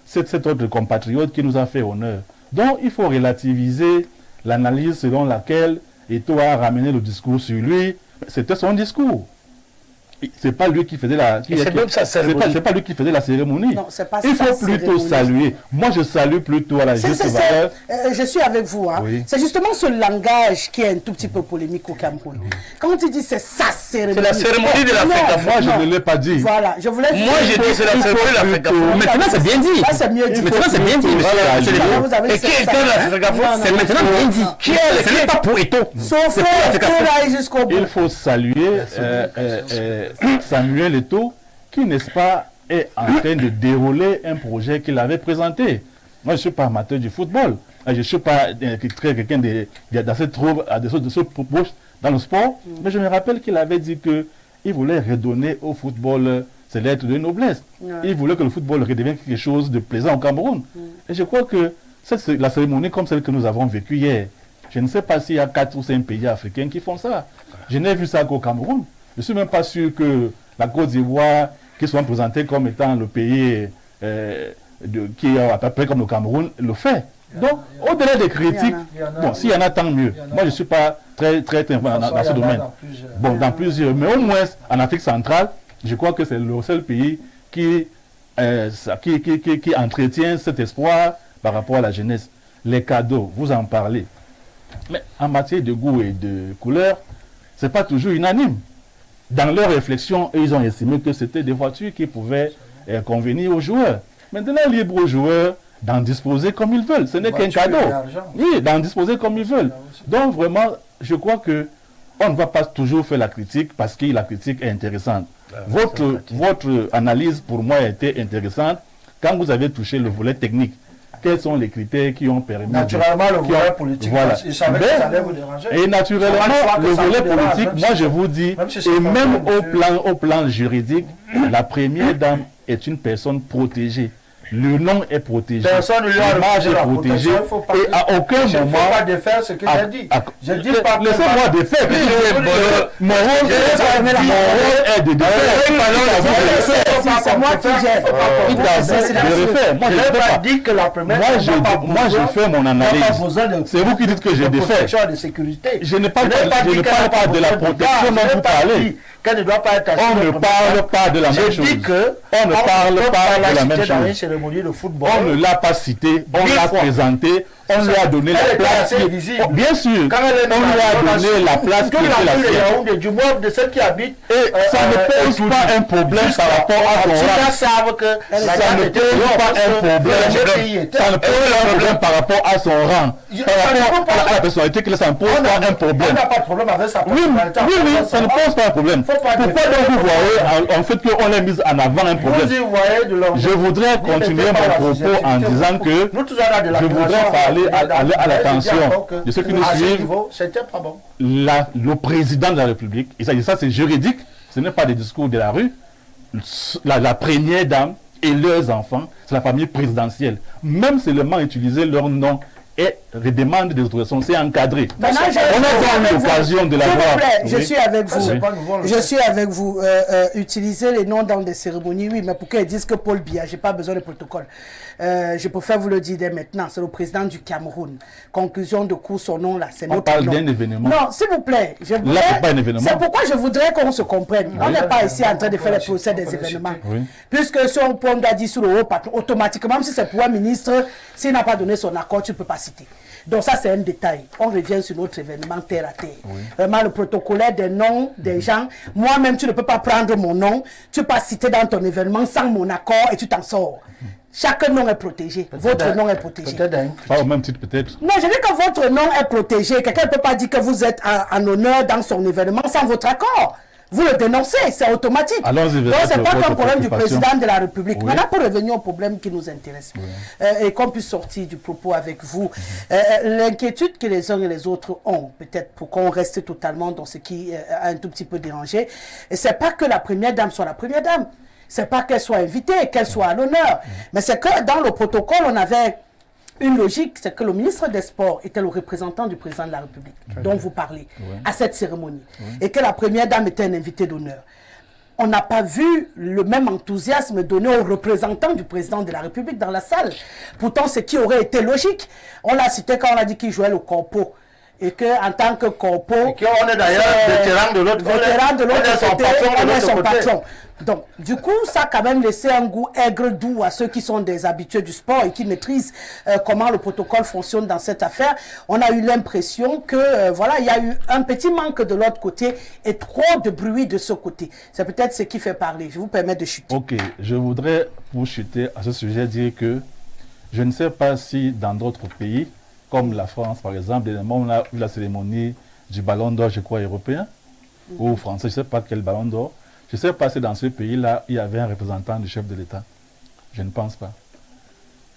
cet autre compatriote qui nous a fait honneur. Donc il faut relativiser l'analyse selon laquelle Eto'o a ramené le discours sur lui. C'était son discours. C'est pas lui qui faisait c'est pas lui qui faisait la cérémonie. Non, c'est pas il faut plutôt saluer. Moi, je salue plutôt à la juste valeur. Je suis avec vous. Hein. Oui. C'est justement ce langage qui est un tout petit peu polémique au Cameroun. Quand tu dis c'est sa cérémonie. C'est la cérémonie de l'Afrique. Moi, je ne l'ai pas dit. Voilà, je voulais. Moi, j'ai dit c'est la cérémonie de l'Afrique. Maintenant, c'est bien dit. Ça, c'est mieux dit. Maintenant, c'est bien dit. Et qui est l'Afrique? C'est maintenant bien dit. Ce n'est pas pour Eto'o. Sauf que jusqu'au bout. Il faut saluer Samuel Eto'o, qui, n'est-ce pas, est en train de dérouler un projet qu'il avait présenté. Moi, je ne suis pas amateur du football. Je ne suis pas quelqu'un d'assez trop proche dans le sport. Mais je me rappelle qu'il avait dit qu'il voulait redonner au football ses lettres de noblesse. Il voulait que le football redevienne quelque chose de plaisant au Cameroun. Et je crois que la cérémonie comme celle que nous avons vécue hier, je ne sais pas s'il y a 4 ou 5 pays africains qui font ça. Je n'ai vu ça qu'au Cameroun. Je ne suis même pas sûr que la Côte d'Ivoire, qui soit présentée comme étant le pays qui est à peu près comme le Cameroun, le fait. Donc, au-delà des critiques, bon, s'il y en a, tant mieux. Moi, je ne suis pas très dans ce domaine. Dans plusieurs. Mais au moins, en Afrique centrale, je crois que c'est le seul pays qui entretient cet espoir par rapport à la jeunesse. Les cadeaux, vous en parlez. Mais en matière de goût et de couleur, ce n'est pas toujours unanime. Dans leur réflexion, ils ont estimé que c'était des voitures qui pouvaient convenir aux joueurs. Maintenant, libre aux joueurs d'en disposer comme ils veulent. Ce n'est qu'un cadeau. Oui, d'en disposer comme ils veulent. Donc vraiment, je crois que on ne va pas toujours faire la critique parce que la critique est intéressante. Votre analyse, pour moi, a été intéressante quand vous avez touché le volet technique. quels sont les critères qui ont permis... Naturellement, le volet politique, voilà. il savait que ça allait vous déranger. Et naturellement, le volet politique, moi je vous dis, et même au plan juridique, la première dame est une personne protégée. Le nom est protégé. Personne ne lui a l'image est protégée. Et à aucun moment... Je ne faut pas défaire ce que j'ai dit. Je dis pas... Laissez-moi défaire. Mon rôle est de défaire. C'est moi qui gère. Moi, je n'ai pas dit que la première... Moi, je fais mon analyse. C'est vous qui dites que j'ai défait. De sécurité. Je ne parle pas de la protection dont vous parlez. On ne parle pas de la même chose. On ne parle pas de la même chose. De football. On ne l'a pas cité, on l'a présenté, on lui a donné la place. Bien sûr, on lui a donné la place qui était la sienne. Du monde de ceux qui habitent. Et ça ne pose pas un problème par rapport à son rang. Ça ne pose pas un problème. Ça ne pose pas un problème par rapport à son rang. Par rapport à la personnalité, ça ne pose pas un problème. On n'a pas de problème avec sa personnalité. Oui, ça ne pose pas un problème. Pourquoi donc vous voyez en fait qu'on a mis en avant un problème? Je voudrais continuer mon propos en disant que je voudrais parler à l'attention de ceux qui nous suivent. Le président de la République, et ça c'est juridique, ce n'est pas des discours de la rue, la première dame et leurs enfants, c'est la famille présidentielle. Même seulement utiliser leur nom et demande des autorisations, c'est encadré. On a eu l'occasion de la voir. Je suis avec vous. Je suis avec vous. Utiliser les noms dans des cérémonies, oui, mais pourquoi ils disent que Paul Biya, je n'ai pas besoin de protocole. Je préfère vous le dire dès maintenant. C'est le président du Cameroun. Conclusion de cours, son nom là, c'est notre nom. On parle d'un événement. Non, s'il vous plaît. Là, c'est pas un événement. C'est pourquoi je voudrais qu'on se comprenne. On n'est pas ici en train de faire le procès des événements. Puisque si on prend Dadi sur le haut patron, automatiquement, même si c'est pour un ministre, s'il n'a pas donné son accord, tu ne peux pas citer. Donc ça, c'est un détail. On revient sur notre événement terre à terre. Vraiment, le protocolaire des noms des gens. Moi-même, tu ne peux pas prendre mon nom. Tu ne peux pas citer dans ton événement sans mon accord et tu t'en sors. Chaque nom est protégé. Votre nom est protégé. Pas au même titre peut-être. Non, je dis que votre nom est protégé. Quelqu'un ne peut pas dire que vous êtes en honneur dans son événement sans votre accord. Vous le dénoncez, c'est automatique. Donc, ce n'est pas qu'un problème du président de la République. Maintenant, pour revenir au problème qui nous intéresse, et qu'on puisse sortir du propos avec vous, l'inquiétude que les uns et les autres ont, peut-être pour qu'on reste totalement dans ce qui a un tout petit peu dérangé, ce n'est pas que la première dame soit la première dame. Ce n'est pas qu'elle soit invitée, qu'elle soit à l'honneur. Mais c'est que dans le protocole, on avait une logique, c'est que le ministre des Sports était le représentant du président de la République, dont vous parlez, à cette cérémonie. Et que la première dame était un invité d'honneur. On n'a pas vu le même enthousiasme donné aux représentants du président de la République dans la salle. Pourtant, ce qui aurait été logique, on l'a cité quand on a dit qu'il jouait le corpo. Et qu'en tant que corpo, on est d'ailleurs vétéran de l'autre côté, on est son patron. Donc, du coup, ça a quand même laissé un goût aigre doux à ceux qui sont des habitués du sport et qui maîtrisent comment le protocole fonctionne dans cette affaire. On a eu l'impression que, voilà, il y a eu un petit manque de l'autre côté et trop de bruit de ce côté. C'est peut-être ce qui fait parler. Je vous permets de chuter. Ok, je voudrais, pour chuter à ce sujet, dire que je ne sais pas si dans d'autres pays, comme la France par exemple, on a eu la cérémonie du ballon d'or, je crois, européen, ou français, je ne sais pas quel ballon d'or. Je ne sais pas si dans ce pays-là, il y avait un représentant du chef de l'État. Je ne pense pas.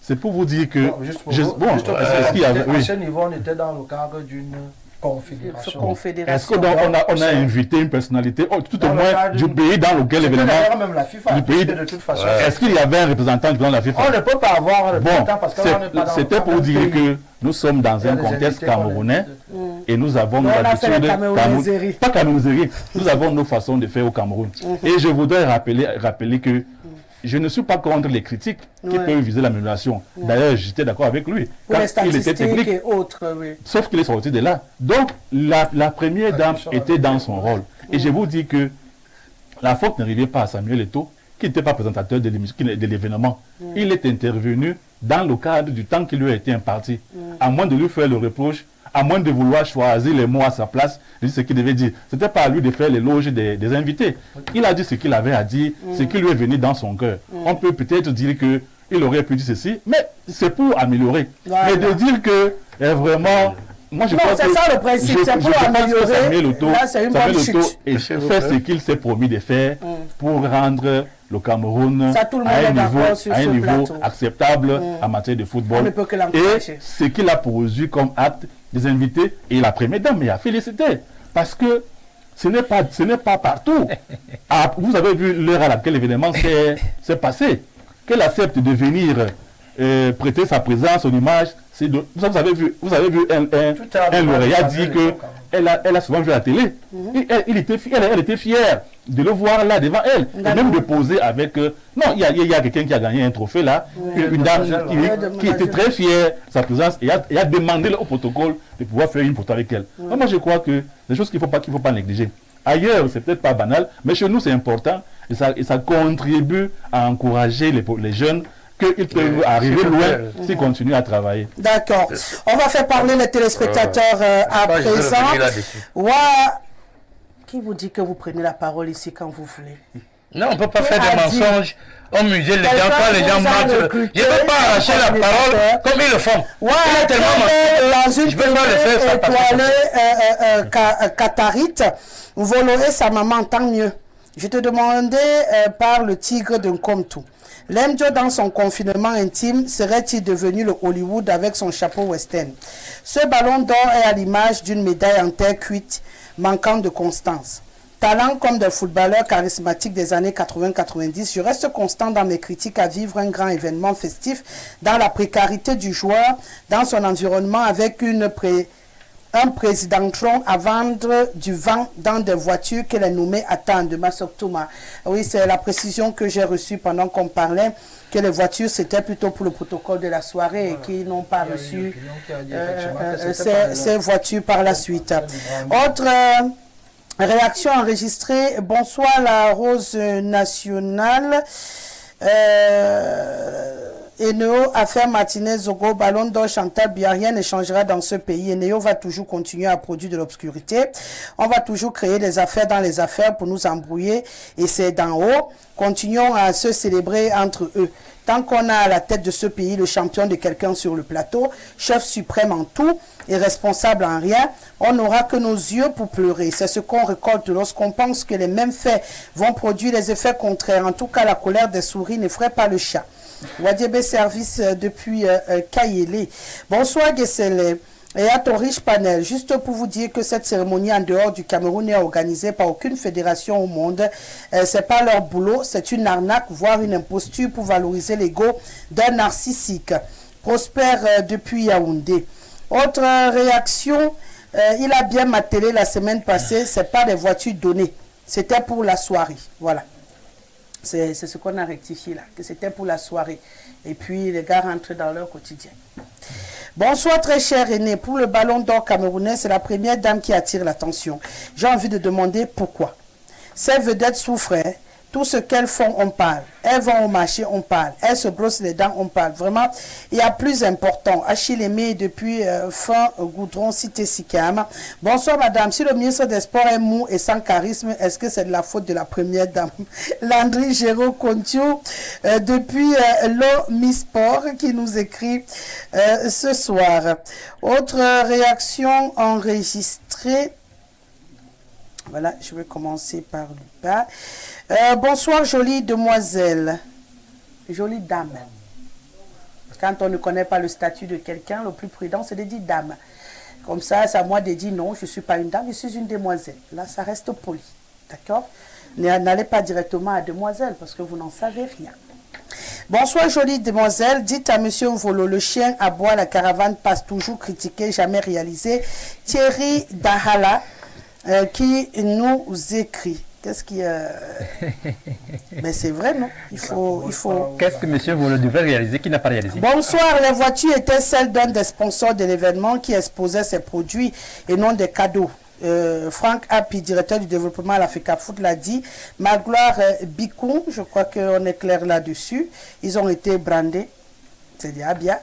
C'est pour vous dire que... À ce niveau, on était dans le cadre d'une confédération. Est-ce qu'on a invité une personnalité, tout au moins du pays dans lequel l'événement... Même la FIFA, du pays, de toute façon... Est-ce qu'il y avait un représentant de la FIFA? On ne peut pas avoir un représentant parce que on n'est pas dans... C'était pour dire que nous sommes dans un contexte camerounais et nous avons nos habitudes... Pas camerounaiserie, nous avons nos façons de faire au Cameroun. Et je voudrais rappeler que je ne suis pas contre les critiques qui peuvent viser l'amélioration. D'ailleurs, j'étais d'accord avec lui. Quand il était technique et autres, sauf qu'il est sorti de là. Donc, la première dame était dans son rôle. Et je vous dis que la faute ne revient pas à Samuel Eto'o, qui n'était pas présentateur de l'événement. Il est intervenu dans le cadre du temps qui lui a été imparti. À moins de lui faire le reproche, à moins de vouloir choisir les mots à sa place, il dit ce qu'il devait dire. Ce n'était pas à lui de faire l'éloge des invités. Il a dit ce qu'il avait à dire, ce qui lui est venu dans son cœur. On peut peut-être dire qu'il aurait pu dire ceci, mais c'est pour améliorer. Mais de dire que vraiment... Moi, je pense c'est ça le principe, c'est pour améliorer. Là, c'est une bonne chute. Et fait ce qu'il s'est promis de faire pour rendre le Cameroun Ça, tout le monde à un est niveau, d'accord sur ce plateau. acceptable en matière de On football. ne peut que Et l'encourager. ce qu'il a produit comme acte des invités, et la première dame, mais a félicité. Parce que ce n'est pas partout. Ah, vous avez vu l'heure à laquelle l'événement s'est passé. Qu'elle accepte de venir prêter sa présence, son image. Vous avez vu un lauréat dire que elle a souvent vu à la télé. Et elle était fière de le voir là devant elle. Et même de poser avec... non, il y a quelqu'un qui a gagné un trophée là. Une dame qui était très fière de sa présence et a demandé au protocole de pouvoir faire une photo avec elle. Moi, je crois que des choses qu'il ne faut pas négliger. Ailleurs, c'est peut-être pas banal, mais chez nous, c'est important. Et ça contribue à encourager les jeunes qu'ils peuvent arriver loin s'ils continuent à travailler. D'accord. On va faire parler les téléspectateurs à présent. Qui vous dit que vous prenez la parole ici quand vous voulez? Non, on ne peut pas faire des mensonges au musée, les gens, quand les gens mentent. Je ne peux pas arracher la parole comme ils le font. Ouais, il est tellement dans une je peux pas le faire, ça étoilée qatarite, Voloré sa maman, tant mieux. Je te demandais par le tigre de Nkomtou. Lemjo, dans son confinement intime, serait-il devenu le Hollywood avec son chapeau western? Ce ballon d'or est à l'image d'une médaille en terre cuite, manquant de constance. Talent comme des footballeurs charismatiques des années 80-90, je reste constant dans mes critiques à vivre un grand événement festif dans la précarité du joueur, dans son environnement avec un président Trump à vendre du vent dans des voitures que les nommés attendent de Massoktuma. Oui, c'est la précision que j'ai reçue pendant qu'on parlait, que les voitures c'était plutôt pour le protocole de la soirée et qu'ils n'ont pas reçu ces voitures par la suite. Autre réaction enregistrée. Bonsoir la Rose nationale. Eneo affaire Martinez Zogo, Ballon d'Or, Chantal Biya, rien ne changera dans ce pays. Eneo va toujours continuer à produire de l'obscurité. On va toujours créer des affaires dans les affaires pour nous embrouiller et c'est d'en haut. Continuons à se célébrer entre eux. Tant qu'on a à la tête de ce pays le champion de quelqu'un sur le plateau, chef suprême en tout et responsable en rien, on n'aura que nos yeux pour pleurer. C'est ce qu'on récolte lorsqu'on pense que les mêmes faits vont produire les effets contraires. En tout cas, la colère des souris ne ferait pas le chat. Wadiebe Service depuis Kayele. Bonsoir Gessele. Et à ton riche panel, juste pour vous dire que cette cérémonie en dehors du Cameroun n'est organisée par aucune fédération au monde. C'est pas leur boulot, c'est une arnaque, voire une imposture pour valoriser l'ego d'un narcissique. Prospère depuis Yaoundé. Autre réaction, il a bien martelé la semaine passée, c'est pas des voitures données, c'était pour la soirée. Voilà. C'est ce qu'on a rectifié là, que c'était pour la soirée. Et puis les gars rentrent dans leur quotidien. Bonsoir très cher Aîné. Pour le ballon d'or camerounais, c'est la première dame qui attire l'attention. J'ai envie de demander pourquoi. Ces vedettes souffrent. Tout ce qu'elles font, on parle. Elles vont au marché, on parle. Elles se brossent les dents, on parle. Vraiment, il y a plus important. Achille Aimé, depuis fin Goudron, cité Sikama. Bonsoir madame. Si le ministre des Sports est mou et sans charisme, est-ce que c'est de la faute de la première dame? Landry Géraud Contiou, depuis l'Omisport, qui nous écrit ce soir. Autre réaction enregistrée. Voilà, je vais commencer par le bas. Bonsoir, jolie demoiselle. Jolie dame. Quand on ne connaît pas le statut de quelqu'un, le plus prudent, c'est de dire dame. Comme ça, c'est à moi de dire non, je ne suis pas une dame, je suis une demoiselle. Là, ça reste poli. D'accord? N'allez pas directement à demoiselle parce que vous n'en savez rien. Bonsoir, jolie demoiselle. Dites à monsieur Mvolo, le chien aboie, la caravane passe, toujours critiqué, jamais réalisé. Thierry Dahala. Qui nous écrit. Qu'est-ce qui mais c'est vrai, non? Il faut... Qu'est-ce que monsieur Volo devrait réaliser qu'il n'a pas réalisé? Bonsoir, les voitures étaient celles d'un des sponsors de l'événement qui exposait ses produits et non des cadeaux. Franck Happy, directeur du développement à l'Africa Foot, l'a dit. Magloire Bikoum, je crois qu'on est clair là-dessus. Ils ont été brandés. C'est déjà bien.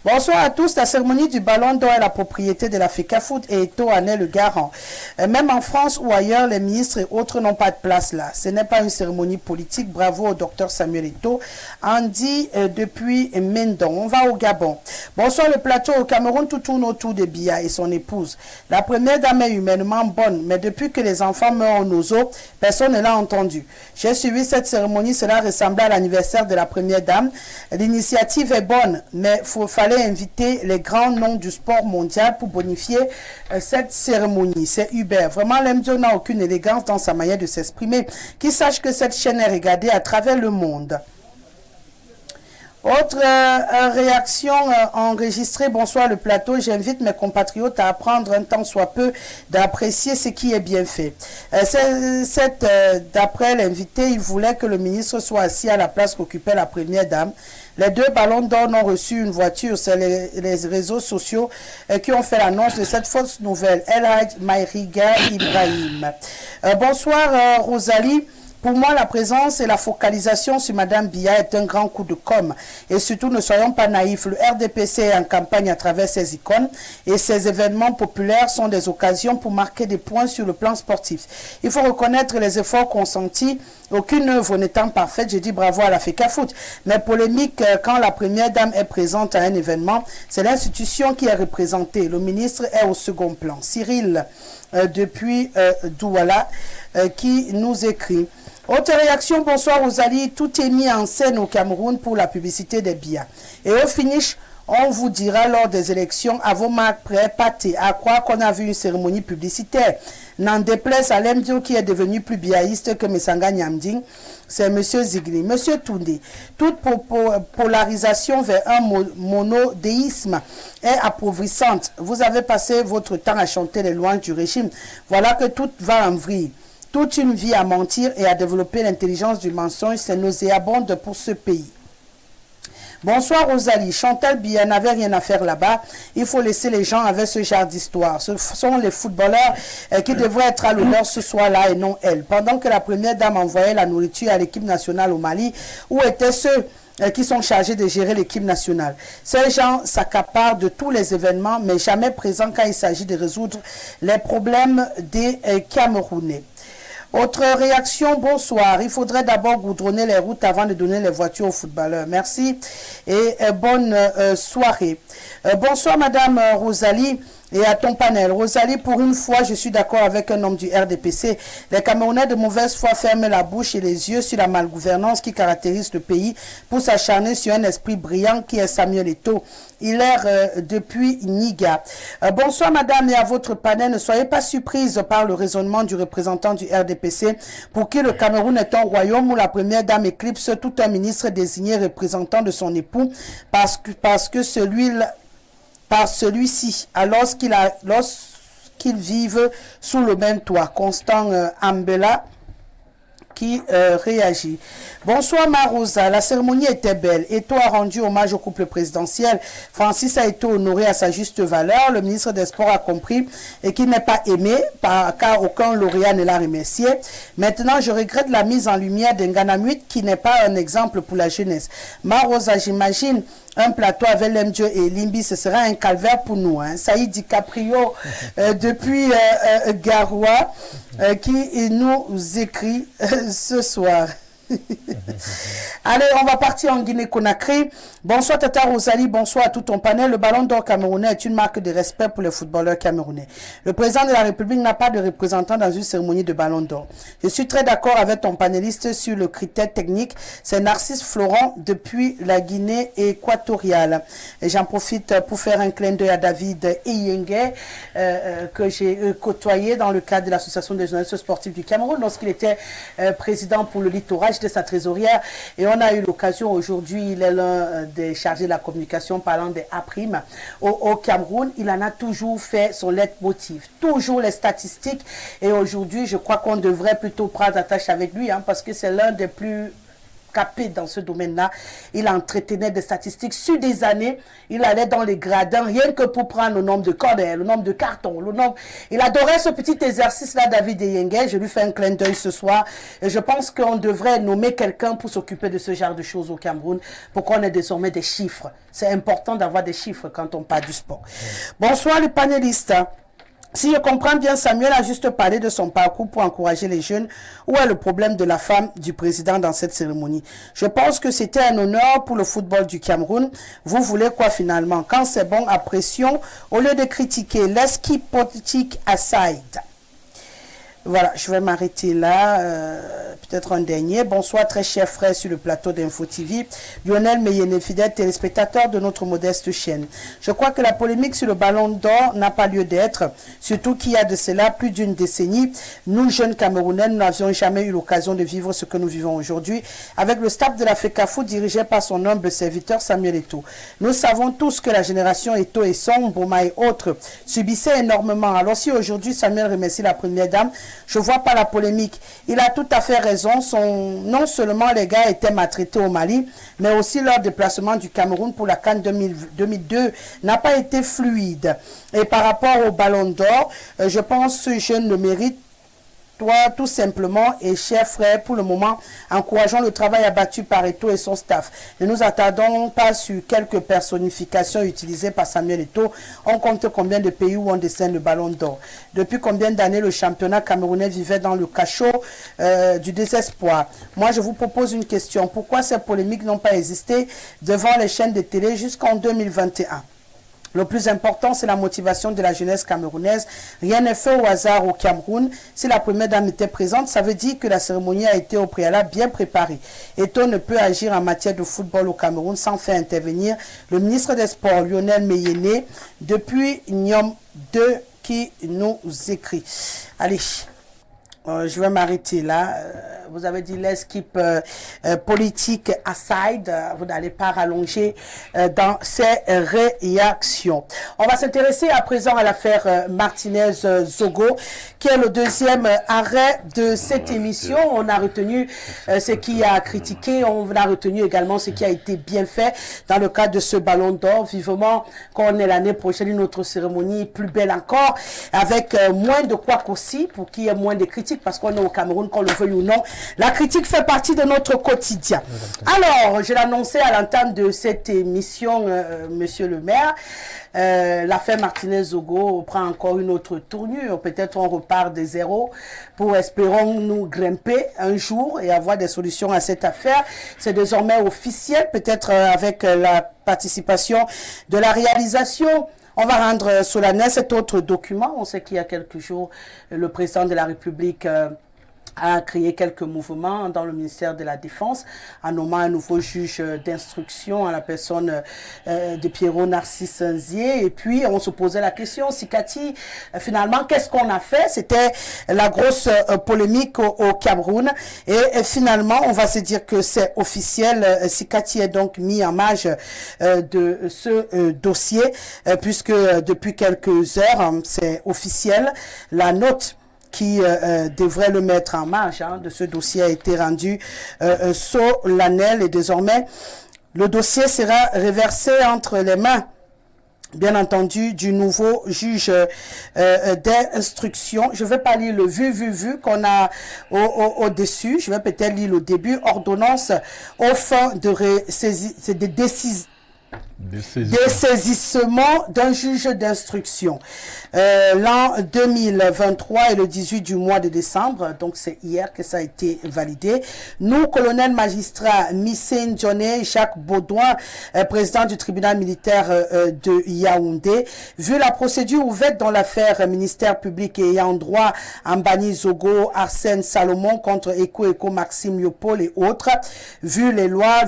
Bonsoir à tous. La cérémonie du Ballon d'Or est la propriété de la FECAFOOT et Eto'o en est le garant. Même en France ou ailleurs, les ministres et autres n'ont pas de place là. Ce n'est pas une cérémonie politique. Bravo au docteur Samuel Eto'o. En dit depuis Mendon. On va au Gabon. Bonsoir le plateau. Au Cameroun, tout tourne autour de Biya et son épouse. La première dame est humainement bonne, mais depuis que les enfants meurent au nozo, personne ne l'a entendu. J'ai suivi cette cérémonie. Cela ressemblait à l'anniversaire de la première dame. L'initiative est bonne, mais il fallait inviter les grands noms du sport mondial pour bonifier cette cérémonie. C'est Hubert. Vraiment, l'MDO n'a aucune élégance dans sa manière de s'exprimer. Qu'il sache que cette chaîne est regardée à travers le monde. Autre réaction enregistrée. Bonsoir le plateau. J'invite mes compatriotes à apprendre un temps soit peu d'apprécier ce qui est bien fait. D'après l'invité, il voulait que le ministre soit assis à la place qu'occupait la première dame. Les deux ballons d'or ont reçu une voiture. C'est les réseaux sociaux qui ont fait l'annonce de cette fausse nouvelle. El Hadj Maïriga Ibrahim. Bonsoir Rosalie. Pour moi, la présence et la focalisation sur Madame Biya est un grand coup de com'. Et surtout, ne soyons pas naïfs. Le RDPC est en campagne à travers ses icônes et ces événements populaires sont des occasions pour marquer des points sur le plan sportif. Il faut reconnaître les efforts consentis. Aucune œuvre n'étant parfaite, je dis bravo à la FECAFOOT. Mais polémique, quand la première dame est présente à un événement, c'est l'institution qui est représentée. Le ministre est au second plan. Cyril, depuis Douala, qui nous écrit. Autre réaction, bonsoir Rosalie. Tout est mis en scène au Cameroun pour la publicité des Biya. Et au finish, on vous dira lors des élections à vos marques prêts, pâtés, à croire qu'on a vu une cérémonie publicitaire. N'en déplaise à l'MDO qui est devenu plus biaïste que Messanga Nyamding, c'est M. Zigli. M. Toundé, toute polarisation vers un monodéisme est appauvrissante. Vous avez passé votre temps à chanter les louanges du régime. Voilà que tout va en vrille. Toute une vie à mentir et à développer l'intelligence du mensonge, c'est nauséabonde pour ce pays. Bonsoir Rosalie. Chantal Biya n'avait rien à faire là-bas. Il faut laisser les gens avec ce genre d'histoire. Ce sont les footballeurs qui devraient être à l'honneur ce soir-là et non elle. Pendant que la première dame envoyait la nourriture à l'équipe nationale au Mali, où étaient ceux qui sont chargés de gérer l'équipe nationale. Ces gens s'accaparent de tous les événements, mais jamais présents quand il s'agit de résoudre les problèmes des Camerounais. Autre réaction, bonsoir. Il faudrait d'abord goudronner les routes avant de donner les voitures aux footballeurs. Merci et bonne soirée. Bonsoir Madame Rosalie et à ton panel. Rosalie, pour une fois, je suis d'accord avec un homme du RDPC. Les Camerounais de mauvaise foi ferment la bouche et les yeux sur la malgouvernance qui caractérise le pays pour s'acharner sur un esprit brillant qui est Samuel Eto'o. Il est depuis Niga. Bonsoir madame et à votre panel. Ne soyez pas surprise par le raisonnement du représentant du RDPC pour qui le Cameroun est un royaume où la première dame éclipse tout un ministre désigné représentant de son époux parce que celui-ci, lorsqu'ils vivent sous le même toit. Constant Ambela qui réagit. Bonsoir Marosa, la cérémonie était belle. Eto'o a rendu hommage au couple présidentiel. Francis a été honoré à sa juste valeur. Le ministre des Sports a compris et qu'il n'est pas aimé car aucun lauréat ne l'a remercié. Maintenant, je regrette la mise en lumière d'Nganamuit qui n'est pas un exemple pour la jeunesse. Marosa, j'imagine un plateau avec l'MDO et Limbi, ce sera un calvaire pour nous. Hein. Saïd DiCaprio, depuis Garoua, qui nous écrit ce soir. Allez, on va partir en Guinée-Conakry. Bonsoir Tata Rosalie, bonsoir à tout ton panel. Le ballon d'or camerounais est une marque de respect pour les footballeurs camerounais. Le président de la République n'a pas de représentant dans une cérémonie de ballon d'or. Je suis très d'accord avec ton panéliste sur le critère technique. C'est Narcisse Florent depuis la Guinée équatoriale. Et j'en profite pour faire un clin d'œil à David Eyenge que j'ai côtoyé dans le cadre de l'association des journalistes sportifs du Cameroun lorsqu'il était président pour le littoral de sa trésorière, et on a eu l'occasion aujourd'hui, il est l'un des chargés de la communication parlant des A' au Cameroun. Il en a toujours fait son leitmotiv, toujours les statistiques, et aujourd'hui je crois qu'on devrait plutôt prendre attache avec lui, hein, parce que c'est l'un des plus capé dans ce domaine-là. Il entretenait des statistiques sur des années. Il allait dans les gradins, rien que pour prendre le nombre de cornets, le nombre de cartons, le nombre... Il adorait ce petit exercice-là, David Eyengue. Je lui fais un clin d'œil ce soir. Et je pense qu'on devrait nommer quelqu'un pour s'occuper de ce genre de choses au Cameroun, pour qu'on ait désormais des chiffres. C'est important d'avoir des chiffres quand on parle du sport. Bonsoir les panélistes. Si je comprends bien, Samuel a juste parlé de son parcours pour encourager les jeunes. Où est le problème de la femme du président dans cette cérémonie? Je pense que c'était un honneur pour le football du Cameroun. Vous voulez quoi finalement? Quand c'est bon, apprécions au lieu de critiquer. Let's keep politique aside. Voilà, je vais m'arrêter là. Peut-être un dernier. Bonsoir, très chers frères sur le plateau d'Info TV. Lionel Meyene, fidèle téléspectateur de notre modeste chaîne. Je crois que la polémique sur le ballon d'or n'a pas lieu d'être. Surtout qu'il y a de cela plus d'une décennie. Nous, jeunes Camerounais, nous n'avions jamais eu l'occasion de vivre ce que nous vivons aujourd'hui avec le staff de la FECAFO dirigé par son humble serviteur Samuel Eto'o. Nous savons tous que la génération Eto'o et Son, Boma et autres subissaient énormément. Alors si aujourd'hui Samuel remercie la première dame, je ne vois pas la polémique. Il a tout à fait raison. Non seulement les gars étaient maltraités au Mali, mais aussi leur déplacement du Cameroun pour la CAN 2002 n'a pas été fluide. Et par rapport au ballon d'or, je pense que ce jeune le mérite. Toi, tout simplement, et chers frères, pour le moment, encourageons le travail abattu par Eto'o et son staff. Ne nous attardons pas sur quelques personnifications utilisées par Samuel Eto'o. On compte combien de pays où on décerne le ballon d'or. Depuis combien d'années le championnat camerounais vivait dans le cachot du désespoir? Moi, je vous propose une question. Pourquoi ces polémiques n'ont pas existé devant les chaînes de télé jusqu'en 2021? Le plus important, c'est la motivation de la jeunesse camerounaise. Rien n'est fait au hasard au Cameroun. Si la première dame était présente, ça veut dire que la cérémonie a été au préalable bien préparée. Eto'o ne peut agir en matière de football au Cameroun sans faire intervenir le ministre des Sports, Lionel Meyene, depuis Nyom 2 qui nous écrit. Allez. Je vais m'arrêter là. Vous avez dit let's keep politique aside. Vous n'allez pas rallonger dans ces réactions. On va s'intéresser à présent à l'affaire Martinez-Zogo, qui est le deuxième arrêt de cette émission. On a retenu ce qui a critiqué, on a retenu également ce qui a été bien fait dans le cadre de ce ballon d'or. Vivement qu'on ait l'année prochaine une autre cérémonie plus belle encore, avec moins de quoi qu'aussi, pour qu'il y ait moins de critiques, parce qu'on est au Cameroun, qu'on le veuille ou non. La critique fait partie de notre quotidien. Alors, je l'annonçais à l'entame de cette émission, monsieur le maire, l'affaire Martinez-Zogo prend encore une autre tournure. Peut-être on repart de zéro pour, espérons-nous, grimper un jour et avoir des solutions à cette affaire. C'est désormais officiel, peut-être avec la participation de la réalisation. On va rendre solennel cet autre document. On sait qu'il y a quelques jours, le président de la République a créé quelques mouvements dans le ministère de la Défense en nommant un nouveau juge d'instruction à la personne de Pierrot Narcisse Nzié. Et puis, on se posait la question, Sikati, finalement, qu'est-ce qu'on a fait? C'était la grosse polémique au Cameroun. Et finalement, on va se dire que c'est officiel. Sikati est donc mis en marge de ce dossier, puisque depuis quelques heures, c'est officiel. La note qui devrait le mettre en marge de ce dossier a été rendu solennel, et désormais le dossier sera reversé entre les mains, bien entendu, du nouveau juge d'instruction. Je ne vais pas lire le vu qu'on a au-dessus. Je vais peut-être lire le début. Ordonnance aux fins de dessaisissement d'un juge d'instruction. L'an 2023 et le 18 du mois de décembre, donc c'est hier que ça a été validé. Nous, colonel magistrat Missène Djoné Jacques Baudouin, président du tribunal militaire de Yaoundé, vu la procédure ouverte dans l'affaire ministère public et ayant droit à Mbani Zogo, Arsène Salomon contre Eko Maxime Yopol et autres, vu les lois,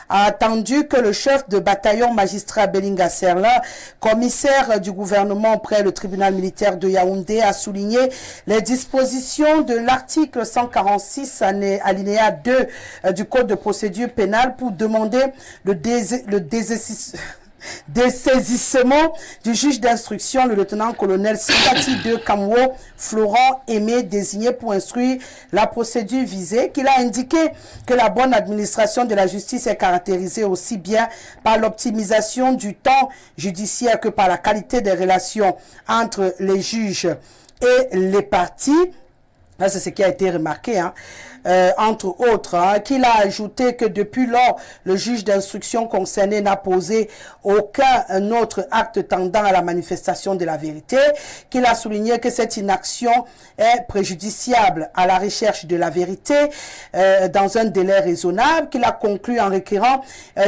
a attendu que le chef de bataillon magistrat Belinga Serla, commissaire du gouvernement auprès du tribunal militaire de Yaoundé, a souligné les dispositions de l'article 146 alinéa 2 du code de procédure pénale pour demander le Des saisissements du juge d'instruction, le lieutenant-colonel Sikati de Kamwo, Florent Aimé, désigné pour instruire la procédure visée, qu'il a indiqué que la bonne administration de la justice est caractérisée aussi bien par l'optimisation du temps judiciaire que par la qualité des relations entre les juges et les parties. Là, c'est ce qui a été remarqué, hein. Entre autres, hein, qu'il a ajouté que depuis lors, le juge d'instruction concerné n'a posé aucun autre acte tendant à la manifestation de la vérité, qu'il a souligné que cette inaction est préjudiciable à la recherche de la vérité dans un délai raisonnable, qu'il a conclu en requérant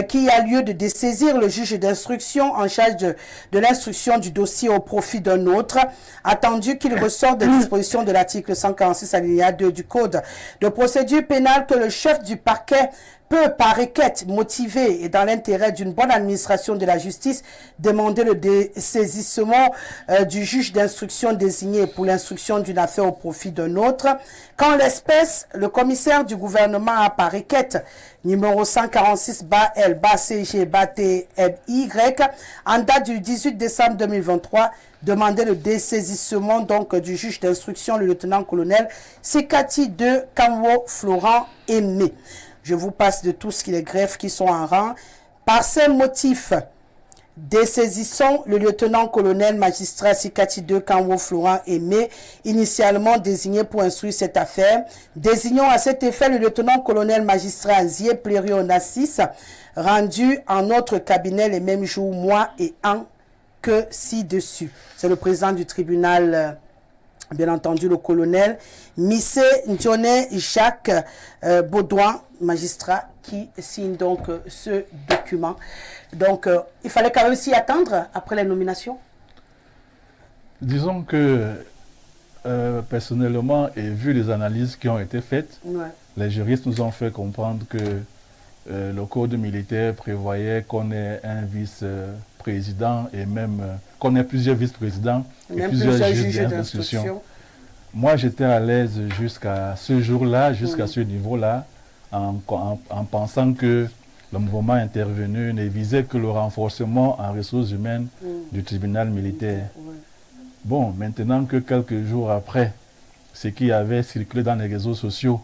qu'il y a lieu de dessaisir le juge d'instruction en charge de l'instruction du dossier au profit d'un autre, attendu qu'il ressort des dispositions de l'article 146 alinéa 2 du Code de procédure pénale que le chef du parquet peut, par requête motivée et dans l'intérêt d'une bonne administration de la justice, demander le dessaisissement du juge d'instruction désigné pour l'instruction d'une affaire au profit d'un autre. Qu'en l'espèce, le commissaire du gouvernement a, par requête numéro 146-L-CG-T-Y, en date du 18 décembre 2023, demandé le dessaisissement donc du juge d'instruction, le lieutenant-colonel Sikati de Kamwo Florent Aimé. Je vous passe de tous les greffes qui sont en rang. Par ces motifs, dessaisissons le lieutenant-colonel magistrat Sikati de Kamwo Florent Aimé, initialement désigné pour instruire cette affaire. Désignons à cet effet le lieutenant-colonel magistrat Nzié Plériot Nassis, rendu en notre cabinet les mêmes jours, mois et an que ci-dessus. C'est le président du tribunal, bien entendu le colonel Missé Ndjone Jacques Baudouin, magistrat, qui signe donc ce document. Donc, il fallait quand même s'y attendre après la nomination. Disons que, personnellement, et vu les analyses qui ont été faites, les juristes nous ont fait comprendre que le code militaire prévoyait qu'on ait un vice-président et même qu'on ait plusieurs vice-présidents et plusieurs juges d'instruction. Moi, j'étais à l'aise jusqu'à ce jour-là, jusqu'à ce niveau-là, en pensant que le mouvement intervenu ne visait que le renforcement en ressources humaines du tribunal militaire. Bon, maintenant que quelques jours après, ce qui avait circulé dans les réseaux sociaux,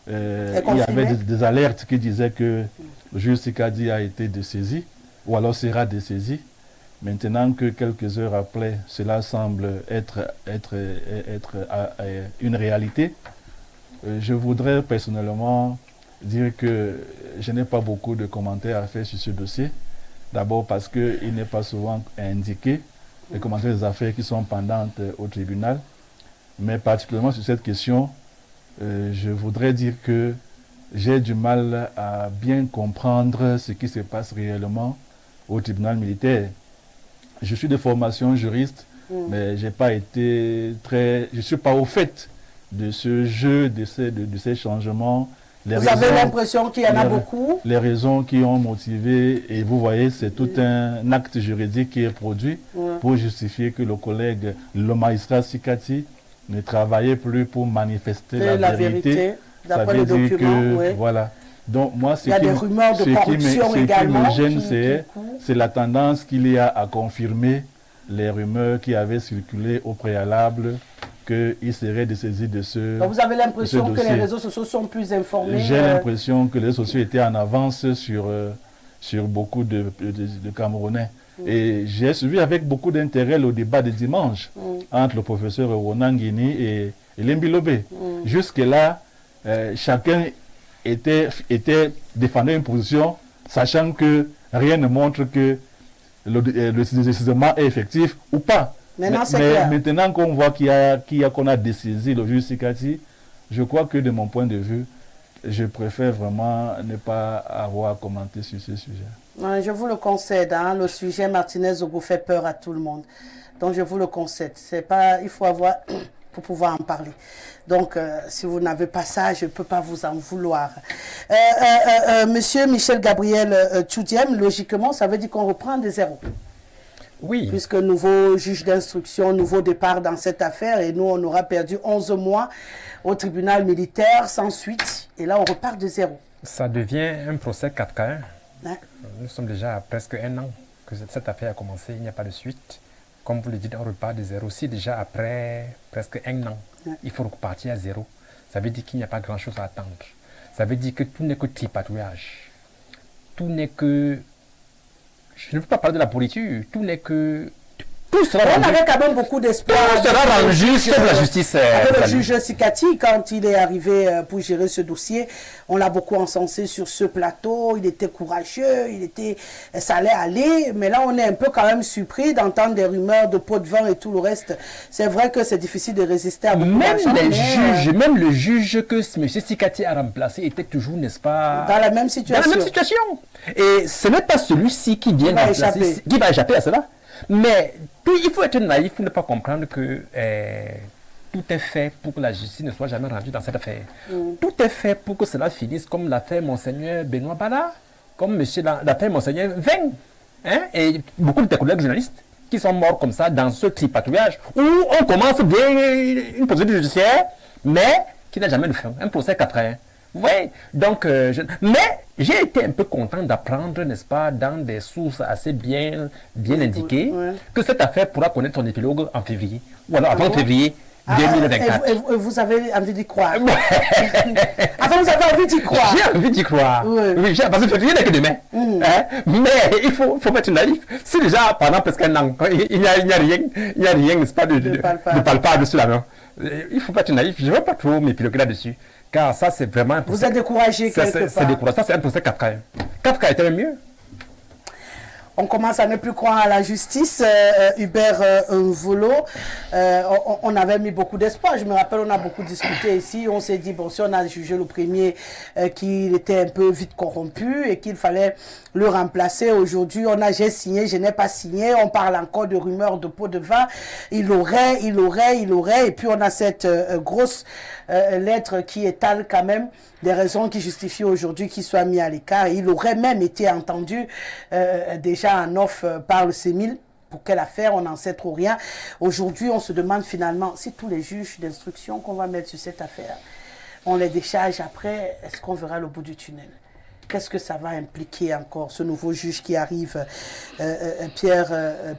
il y avait des alertes qui disaient que le juge Sikati a été dessaisi, ou alors sera dessaisi. Maintenant que quelques heures après, cela semble être une réalité, je voudrais personnellement dire que je n'ai pas beaucoup de commentaires à faire sur ce dossier. D'abord parce qu'il n'est pas souvent indiqué les commentaires des affaires qui sont pendantes au tribunal. Mais particulièrement sur cette question, je voudrais dire que j'ai du mal à bien comprendre ce qui se passe réellement au tribunal militaire. Je suis de formation juriste, mais j'ai pas été je ne suis pas au fait de ce jeu, de ces changements. Vous avez l'impression qu'il y en a beaucoup? Les raisons qui ont motivé, et vous voyez, c'est tout un acte juridique qui est produit pour justifier que le collègue, le magistrat Sikati, ne travaillait plus pour manifester la vérité. D'après le document, voilà. Donc moi, ce il y a des rumeurs de corruption également. Ce qui me gêne, c'est la tendance qu'il y a à confirmer les rumeurs qui avaient circulé au préalable qu'il serait dessaisi de ce Donc vous avez l'impression que les réseaux sociaux sont plus informés? J'ai l'impression que les réseaux sociaux étaient en avance sur beaucoup de Camerounais. Et j'ai suivi avec beaucoup d'intérêt le débat de dimanche entre le professeur Ronan Guini et Lembilobé. Jusque-là, chacun défendait une position, sachant que rien ne montre que le dessaisissement est effectif ou pas. Maintenant qu'on voit qu'on a dessaisi le juge Sikati, je crois que de mon point de vue, je préfère vraiment ne pas avoir commenté sur ce sujet. Je vous le concède, hein, le sujet Martinez-Ogo fait peur à tout le monde. Donc je vous le concède. Il faut avoir pour pouvoir en parler. Donc, si vous n'avez pas ça, je ne peux pas vous en vouloir. Monsieur Michel Gabriel Tchoudiem, logiquement, ça veut dire qu'on reprend de zéro. Oui. Puisque nouveau juge d'instruction, nouveau départ dans cette affaire, et nous, on aura perdu 11 mois au tribunal militaire sans suite, et là, on repart de zéro. Ça devient un procès 4K1. Hein? Nous sommes déjà à presque un an que cette affaire a commencé, il n'y a pas de suite. Comme vous le dites, on repart de zéro. Si déjà après presque un an, il faut repartir à zéro, ça veut dire qu'il n'y a pas grand-chose à attendre. Ça veut dire que tout n'est que tripatouillage. Tout n'est que... Je ne veux pas parler de la politique, tout n'est que... Tout sera On rendu. avait quand même beaucoup d'espoir. Tout sera rendu sur la justice. Avec le Zali. juge Sikati, quand il est arrivé pour gérer ce dossier, on l'a beaucoup encensé sur ce plateau. Il était courageux, ça allait aller. Mais là, on est un peu quand même surpris d'entendre des rumeurs de pots de vin et tout le reste. C'est vrai que c'est difficile de résister à beaucoup Même d'argent, les mais, juges, même le juge que M. Sikati a remplacé était toujours, n'est-ce pas, dans la même dans situation. la même situation. Et ce n'est pas celui-ci qui vient va remplacer, échapper. qui va échapper à cela. Mais il faut être naïf pour ne pas comprendre que tout est fait pour que la justice ne soit jamais rendue dans cette affaire. Tout est fait pour que cela finisse comme l'affaire Monseigneur Benoît Bala, comme l'affaire Monseigneur Veng. Hein? Et beaucoup de tes collègues journalistes qui sont morts comme ça dans ce tripatouillage où on commence bien une procédure judiciaire, mais qui n'a jamais de fin. Un procès qu'après. Vous voyez? Donc, mais j'ai été un peu content d'apprendre, n'est-ce pas, dans des sources assez bien indiquées, Ouais. que cette affaire pourra connaître son épilogue en février, ou alors avant bon? février 2024. Et vous avez envie d'y croire. Enfin, vous avez envie d'y croire. J'ai envie d'y croire. Ouais. Oui, parce que février n'est que demain. Hein? Mais il faut être naïf. Si déjà pendant presque un an, il n'y a rien, n'est-ce pas, de palpable sur la main. Il ne faut pas être naïf. Je ne veux pas trop m'épiloguer là-dessus. Car ça, c'est vraiment un procès. Vous êtes découragé quelque part. C'est décourageant. Ça, c'est un procès Kafka. Kafka était le mieux. On commence à ne plus croire à la justice. Hubert Volo, on avait mis beaucoup d'espoir. Je me rappelle, on a beaucoup discuté ici. On s'est dit, bon, si on a jugé le premier qu'il était un peu vite corrompu et qu'il fallait le remplacer. Aujourd'hui, j'ai signé, je n'ai pas signé. On parle encore de rumeurs de pots de vin. Il aurait. Et puis, on a cette grosse lettre qui étale quand même des raisons qui justifient aujourd'hui qu'il soit mis à l'écart. Il aurait même été entendu déjà en off par le CEMIL. Pour quelle affaire, on n'en sait trop rien. Aujourd'hui, on se demande finalement si tous les juges d'instruction qu'on va mettre sur cette affaire, on les décharge après, est-ce qu'on verra le bout du tunnel? Qu'est-ce que ça va impliquer encore, ce nouveau juge qui arrive,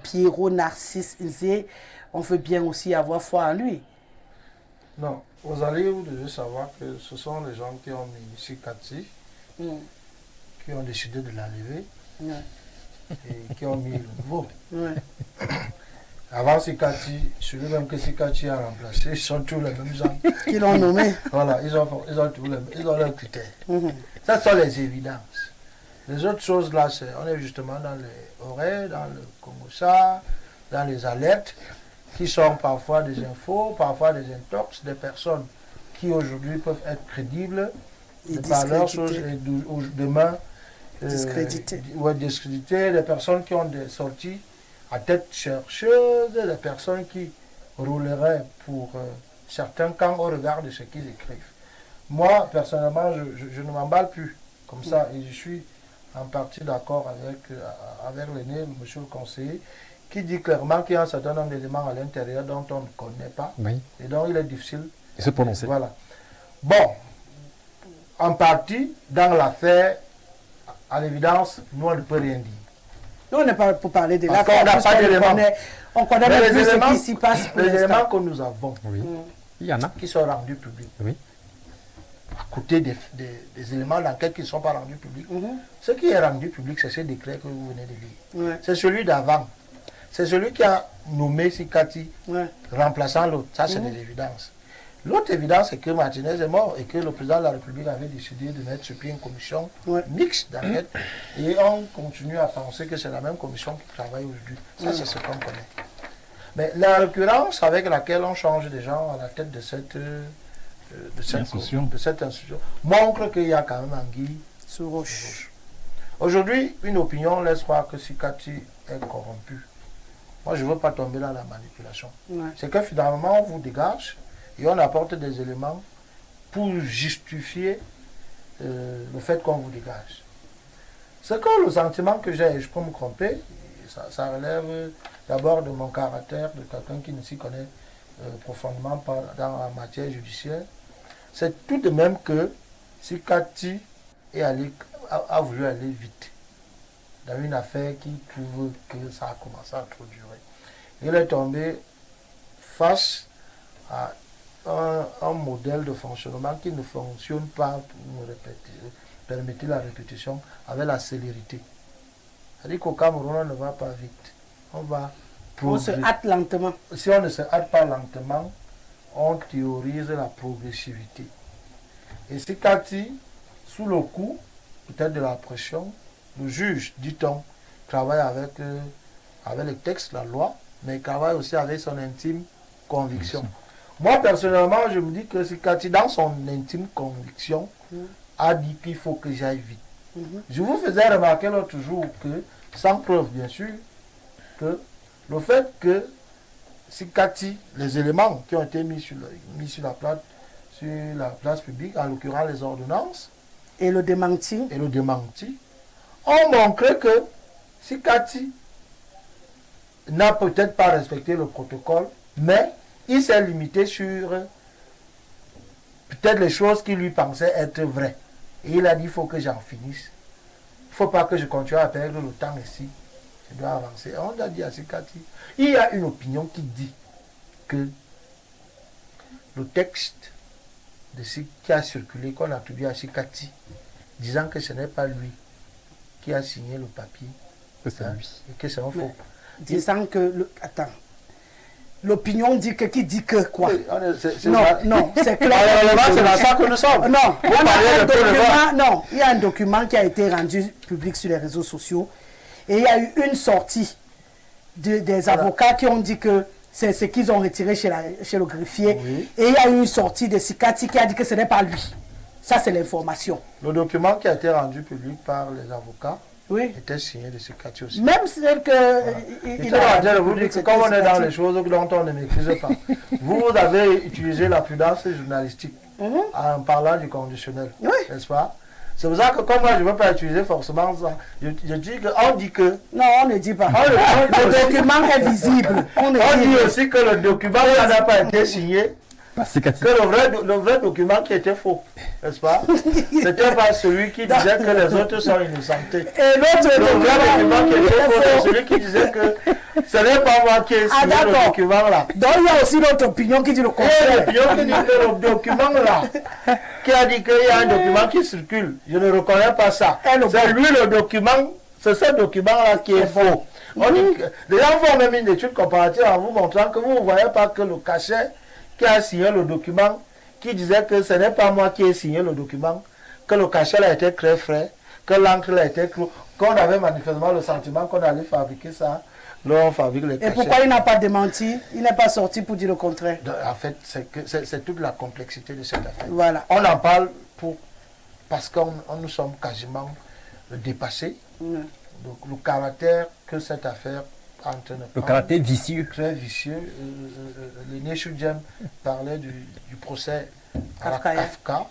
Pierrot Narcisse Nzé? On veut bien aussi avoir foi en lui. Non, vous devez savoir que ce sont les gens qui ont mis Sikati, qui ont décidé de l'enlever et qui ont mis le nouveau. Avant Sikati, celui même que Sikati a remplacé, ils sont tous les mêmes gens. Qui l'ont nommé. Voilà, ils ont leurs critères. Ça sont les évidences. Les autres choses là, on est justement dans les horaires, dans le Congossa, dans les alertes, qui sont parfois des infos, parfois des intox, des personnes qui aujourd'hui peuvent être crédibles par leurs choses et demain discréditées. Discréditées, des personnes qui ont des sorties à tête chercheuse, des personnes qui rouleraient pour certains camps au regard de ce qu'ils écrivent. Moi, personnellement, je ne m'emballe plus comme ça et je suis en partie d'accord avec l'aîné, monsieur le conseiller, qui dit clairement qu'il y a un certain nombre d'éléments à l'intérieur dont on ne connaît pas et dont il est difficile de se prononcer. Voilà. Bon, en partie, dans l'affaire, à l'évidence, nous, on ne peut rien dire. Nous, on n'est pas pour parler de Parce l'affaire, qu'on n'a parce pas qu'on d'éléments. on connaît Mais même plus ce qui s'y passe pour les éléments l'instant. que nous avons, Il y en a. qui sont rendus publics, Oui. à côté des éléments d'enquête qui ne sont pas rendus publics, ce qui est rendu public, c'est ce décret que vous venez de lire. C'est celui d'avant. C'est celui qui a nommé Sikati, remplaçant l'autre. Ça, c'est des évidences. L'autre évidence, c'est que Martinez est mort et que le président de la République avait décidé de mettre sur pied une commission mixte d'enquête. Et on continue à penser que c'est la même commission qui travaille aujourd'hui. Ça, c'est ce qu'on connaît. Mais la récurrence avec laquelle on change des gens à la tête de cette institution montre qu'il y a quand même anguille sous roche. Aujourd'hui, une opinion laisse croire que Sikati est corrompu. Moi, je ne veux pas tomber dans la manipulation. C'est que finalement, on vous dégage et on apporte des éléments pour justifier le fait qu'on vous dégage. C'est que le sentiment que j'ai, et je peux me tromper, ça relève d'abord de mon caractère, de quelqu'un qui ne s'y connaît profondément dans la matière judiciaire, c'est tout de même que Sikati a voulu aller vite. dans une affaire qui trouve que ça a commencé à trop durer. Il est tombé face à un modèle de fonctionnement qui ne fonctionne pas, pour me répéter, permettez la répétition, avec la célérité. C'est-à-dire qu'au Cameroun, on ne va pas vite. On se hâte lentement. Si on ne se hâte pas lentement, on théorise la progressivité. Et si Cathy, sous le coup, peut-être de la pression, le juge, dit-on, travaille avec les textes, la loi, mais il travaille aussi avec son intime conviction. Moi, personnellement, je me dis que si Cathy, dans son intime conviction, a dit qu'il faut que j'aille vite. Je vous faisais remarquer l'autre jour que, sans preuve bien sûr, que le fait que si Cathy, les éléments qui ont été mis sur la place publique, en l'occurrence les ordonnances, et le démenti, ont montré que si Cathy n'a peut-être pas respecté le protocole, mais il s'est limité sur peut-être les choses qui lui pensaient être vraies. Et il a dit, il faut que j'en finisse. Il ne faut pas que je continue à perdre le temps ici. Je dois avancer. On a dit à Sikati, il y a une opinion qui dit que le texte qui a circulé, qu'on a attribué à Sikati, disant que ce n'est pas lui qui a signé le papier, que c'est lui. et que c'est un faux. Disant que... Attends. L'opinion dit que... Qui dit que quoi? Oui, non, c'est clair. C'est dans ça que nous sommes. Non, il y a un document qui a été rendu public sur les réseaux sociaux et il y a eu une sortie des avocats qui ont dit que c'est ce qu'ils ont retiré chez le greffier. Oui. Et il y a eu une sortie de Sikati qui a dit que ce n'est pas lui. Ça, c'est l'information. Le document qui a été rendu public par les avocats Oui. était signé de Sikati aussi. Même celle que... Voilà. Vous dites que comme on est dans les choses dont on ne maîtrise pas, vous avez utilisé la prudence journalistique en parlant du conditionnel, n'est-ce pas? C'est pour ça que comme moi je ne veux pas utiliser forcément ça, je dis qu'on dit que... Non, on ne dit pas. Le document est visible. On dit aussi que le document n'a pas été signé. Que le vrai document qui était faux, n'est-ce pas? C'était pas celui qui disait que les autres sont innocentés. Et l'autre le vrai document qui était faux, c'est celui qui disait que ce n'est pas moi qui ai signé le document là. Donc il y a aussi l'autre opinion qui dit le contraire. Il y a l'opinion qui dit que le document là, qui a dit qu'il y a un document qui circule, je ne reconnais pas ça. C'est lui le document, c'est ce document là qui est faux. On dit que, les gens font même une étude comparative en vous montrant que vous ne voyez pas que le cachet qui a signé le document, qui disait que ce n'est pas moi qui ai signé le document, que le cachet a été très frais, que l'encre a été clou, qu'on avait manifestement le sentiment qu'on allait fabriquer ça, là on fabrique les cachets. Et pourquoi il n'a pas démenti? Il n'est pas sorti pour dire le contraire. En fait, c'est toute la complexité de cette affaire. Voilà. On en parle parce que nous sommes quasiment dépassés. Donc le caractère que cette affaire le caractère vicieux. Très vicieux. L'aîné Chudjem parlait du procès à Kafka.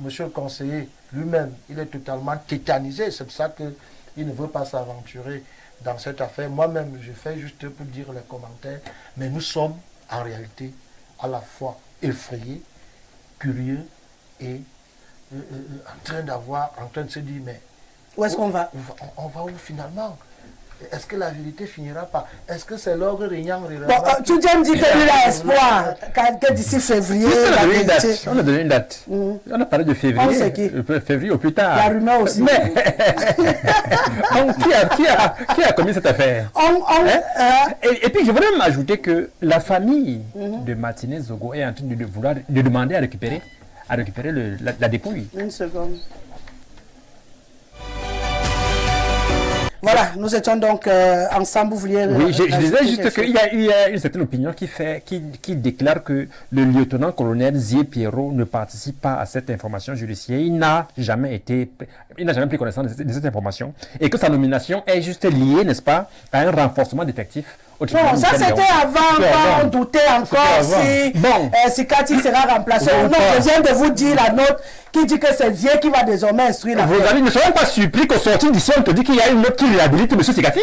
Monsieur le conseiller lui-même, il est totalement tétanisé. C'est pour ça qu'il ne veut pas s'aventurer dans cette affaire. Moi-même, je fais juste pour dire les commentaires. Mais nous sommes en réalité à la fois effrayés, curieux et en train de se dire, mais où est-ce qu'on va? On va où finalement? Est-ce que la vérité finira pas? Est-ce que c'est l'ogre régnant? Bon, tu me dis qu'il a espoir que d'ici février, la vérité... On a donné une date. On a parlé de février. On sait qui? Février au plus tard. La rumeur aussi. Mais qui a commis cette affaire? Et puis je voudrais m'ajouter que la famille de Martinez Zogo est en train de demander à récupérer la dépouille. Une seconde. Voilà, nous étions donc ensemble, vous vouliez... Oui, je disais juste qu'il y a une certaine opinion qui déclare que le lieutenant-colonel Zié Pierrot ne participe pas à cette information judiciaire. Il n'a jamais pris connaissance de cette information et que sa nomination est juste liée, n'est-ce pas, à un renforcement détectif. Non, ça c'était avant, quand on doutait encore si Cathy sera remplacée ou non. Je viens de vous dire la note qui dit que c'est Zié qui va désormais instruire la... Vos amis ne seront pas surpris qu'au sortir d'ici, on te dit qu'il y a une note qui réhabilite M. Sikati.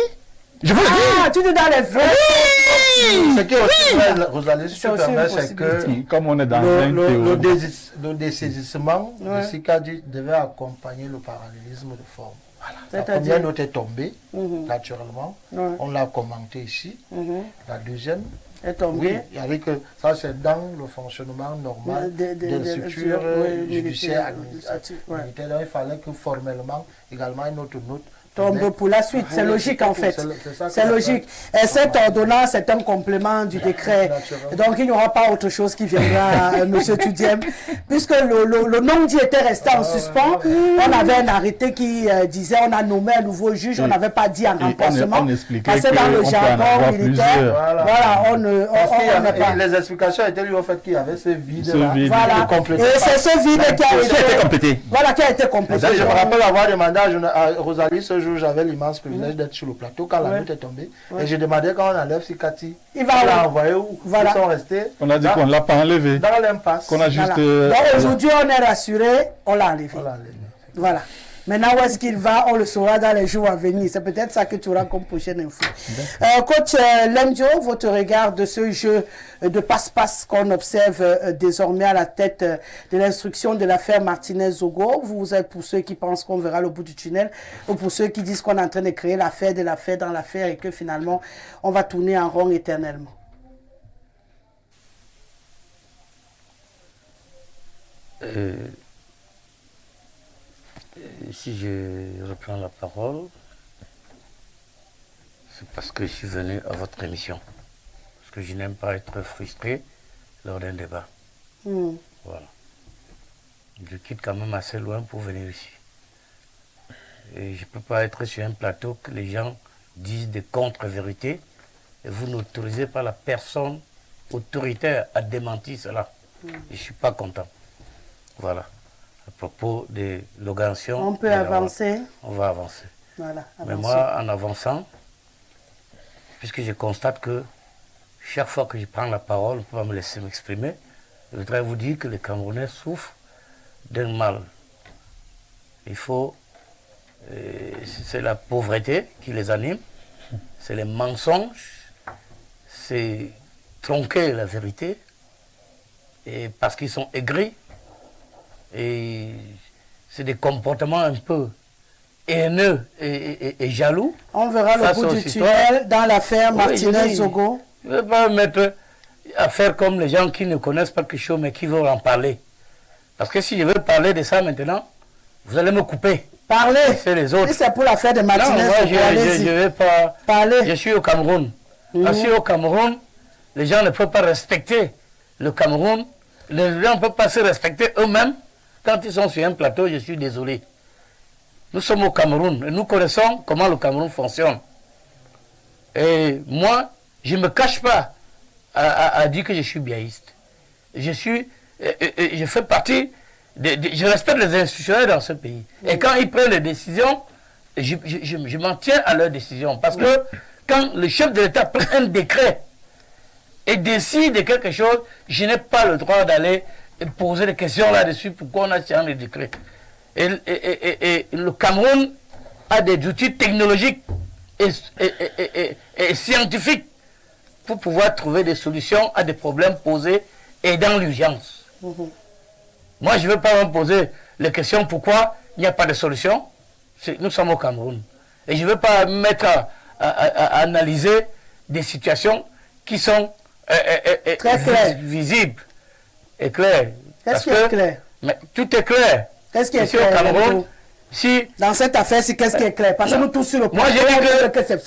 Je vous le dis. Ah, tu dis dans les vrais. Ce qui est aussi vrai, Rosalie, si tu permets, c'est que comme on est dans le dessaisissement de Sikati devait accompagner le parallélisme de forme. La première note est tombée, naturellement. Ouais. On l'a commenté ici. La deuxième est tombée. Oui, il y avait que ça, c'est dans le fonctionnement normal des structures judiciaires administratives. Ouais. Donc, il fallait que formellement, également, une autre note tombe pour la suite. C'est logique en fait. C'est logique. Et cette ordonnance est un complément du décret. Donc il n'y aura pas autre chose qui viendra, M. Tudiem. Puisque le non-dit était resté en suspens, on avait un arrêté qui disait on a nommé un nouveau juge, on n'avait pas dit un remplacement. Parce que dans le jargon militaire, voilà, on ne pas. Les explications étaient liées au fait qu'il y avait ce vide-là. Voilà. Et c'est ce vide qui a été complété. Voilà, qui a été complété. Je me rappelle avoir demandé à Rosalie ce jour, j'avais l'immense privilège d'être sur le plateau quand la note est tombée. Et je demandais quand on enlève si Cathy l'a envoyé où ils sont restés. On a dit qu'on ne l'a pas enlevé. Dans l'impasse. Qu'on a juste. Donc aujourd'hui, on est rassuré, on l'a enlevé. Voilà. Maintenant, où est-ce qu'il va, on le saura dans les jours à venir. C'est peut-être ça que tu auras comme prochaine info. Coach Lemdio, votre regard de ce jeu de passe-passe qu'on observe désormais à la tête de l'instruction de l'affaire Martinez-Zogo. Vous êtes pour ceux qui pensent qu'on verra le bout du tunnel ou pour ceux qui disent qu'on est en train de créer l'affaire de l'affaire dans l'affaire et que finalement, on va tourner en rond éternellement. Si je reprends la parole, c'est parce que je suis venu à votre émission. Parce que je n'aime pas être frustré lors d'un débat. Voilà. Je quitte quand même assez loin pour venir ici. Et je ne peux pas être sur un plateau que les gens disent des contre-vérités et vous n'autorisez pas la personne autoritaire à démentir cela. Je ne suis pas content. Voilà. À propos de l'organisation. On peut avancer. On va avancer. Voilà, mais moi, en avançant, puisque je constate que chaque fois que je prends la parole, on ne peut pas me laisser m'exprimer, je voudrais vous dire que les Camerounais souffrent d'un mal. Il faut... c'est la pauvreté qui les anime, c'est les mensonges, c'est tronquer la vérité, et parce qu'ils sont aigris, et c'est des comportements un peu haineux et jaloux. On verra le bout du tunnel dans l'affaire Martinez-Zogo. Je ne vais pas me mettre à faire comme les gens qui ne connaissent pas quelque chose mais qui veulent en parler. Parce que si je veux parler de ça maintenant, vous allez me couper. Parlez. C'est les autres. Si c'est pour l'affaire de Martinez-Zogo, je ne vais pas... Parlez. Je suis au Cameroun. Parce que au Cameroun, les gens ne peuvent pas respecter le Cameroun. Les gens ne peuvent pas se respecter eux-mêmes. Quand ils sont sur un plateau, je suis désolé. Nous sommes au Cameroun et nous connaissons comment le Cameroun fonctionne. Et moi, je ne me cache pas à dire que je suis biaïste. Je fais partie, je respecte les institutionnels dans ce pays. Et quand ils prennent les décisions, je m'en tiens à leurs décisions. Parce que quand le chef de l'État prend un décret et décide de quelque chose, je n'ai pas le droit d'aller poser des questions là-dessus, pourquoi on a tiré le décret. Et le Cameroun a des outils technologiques et scientifiques pour pouvoir trouver des solutions à des problèmes posés et dans l'urgence. Moi, je ne veux pas me poser les questions pourquoi il n'y a pas de solution. Nous sommes au Cameroun. Et je ne veux pas me mettre à analyser des situations qui sont très claires, visibles et claires. Qu'est-ce qui est clair? Mais tout est clair. Qu'est-ce qui est clair? Au Cameroun, dans cette affaire, qu'est-ce qui est clair? Parce que nous tous sur le plateau,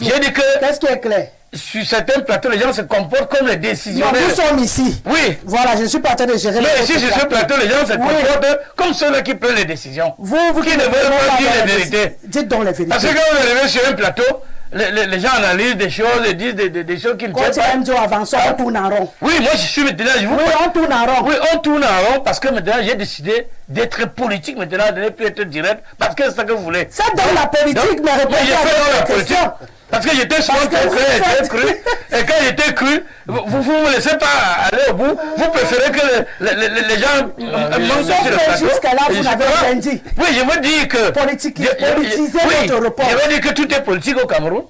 j'ai dit que qu'est-ce qui est clair? Sur certains plateaux, les gens se comportent comme les décisionnaires. Non, nous sommes ici. Oui. Voilà, je ne suis pas en train de gérer. Mais ici, sur ce plateau, les gens se comportent comme ceux-là qui prennent les décisions. Vous qui ne veulent pas dire les vérités. Dites donc les vérités. Parce que quand vous arrivez sur un plateau, les gens analysent des choses et disent des choses qui ne tiennent pas. Quand tu avances, on tourne en rond. Oui, moi je suis maintenant... Oui, on tourne en rond. Oui, on tourne en rond parce que maintenant j'ai décidé d'être politique maintenant, de ne plus être direct, parce que c'est ça que vous voulez. Faites dans la politique, mais répondez à la question. Parce que j'étais souvent cru, et quand j'étais cru, vous ne me laissez pas aller au bout, vous préférez que les gens montent sur le plateau. Jusqu'à là, vous n'avez rien dit. Oui, je veux dire que... Politiser votre report. Je veux dire que tout est politique au Cameroun,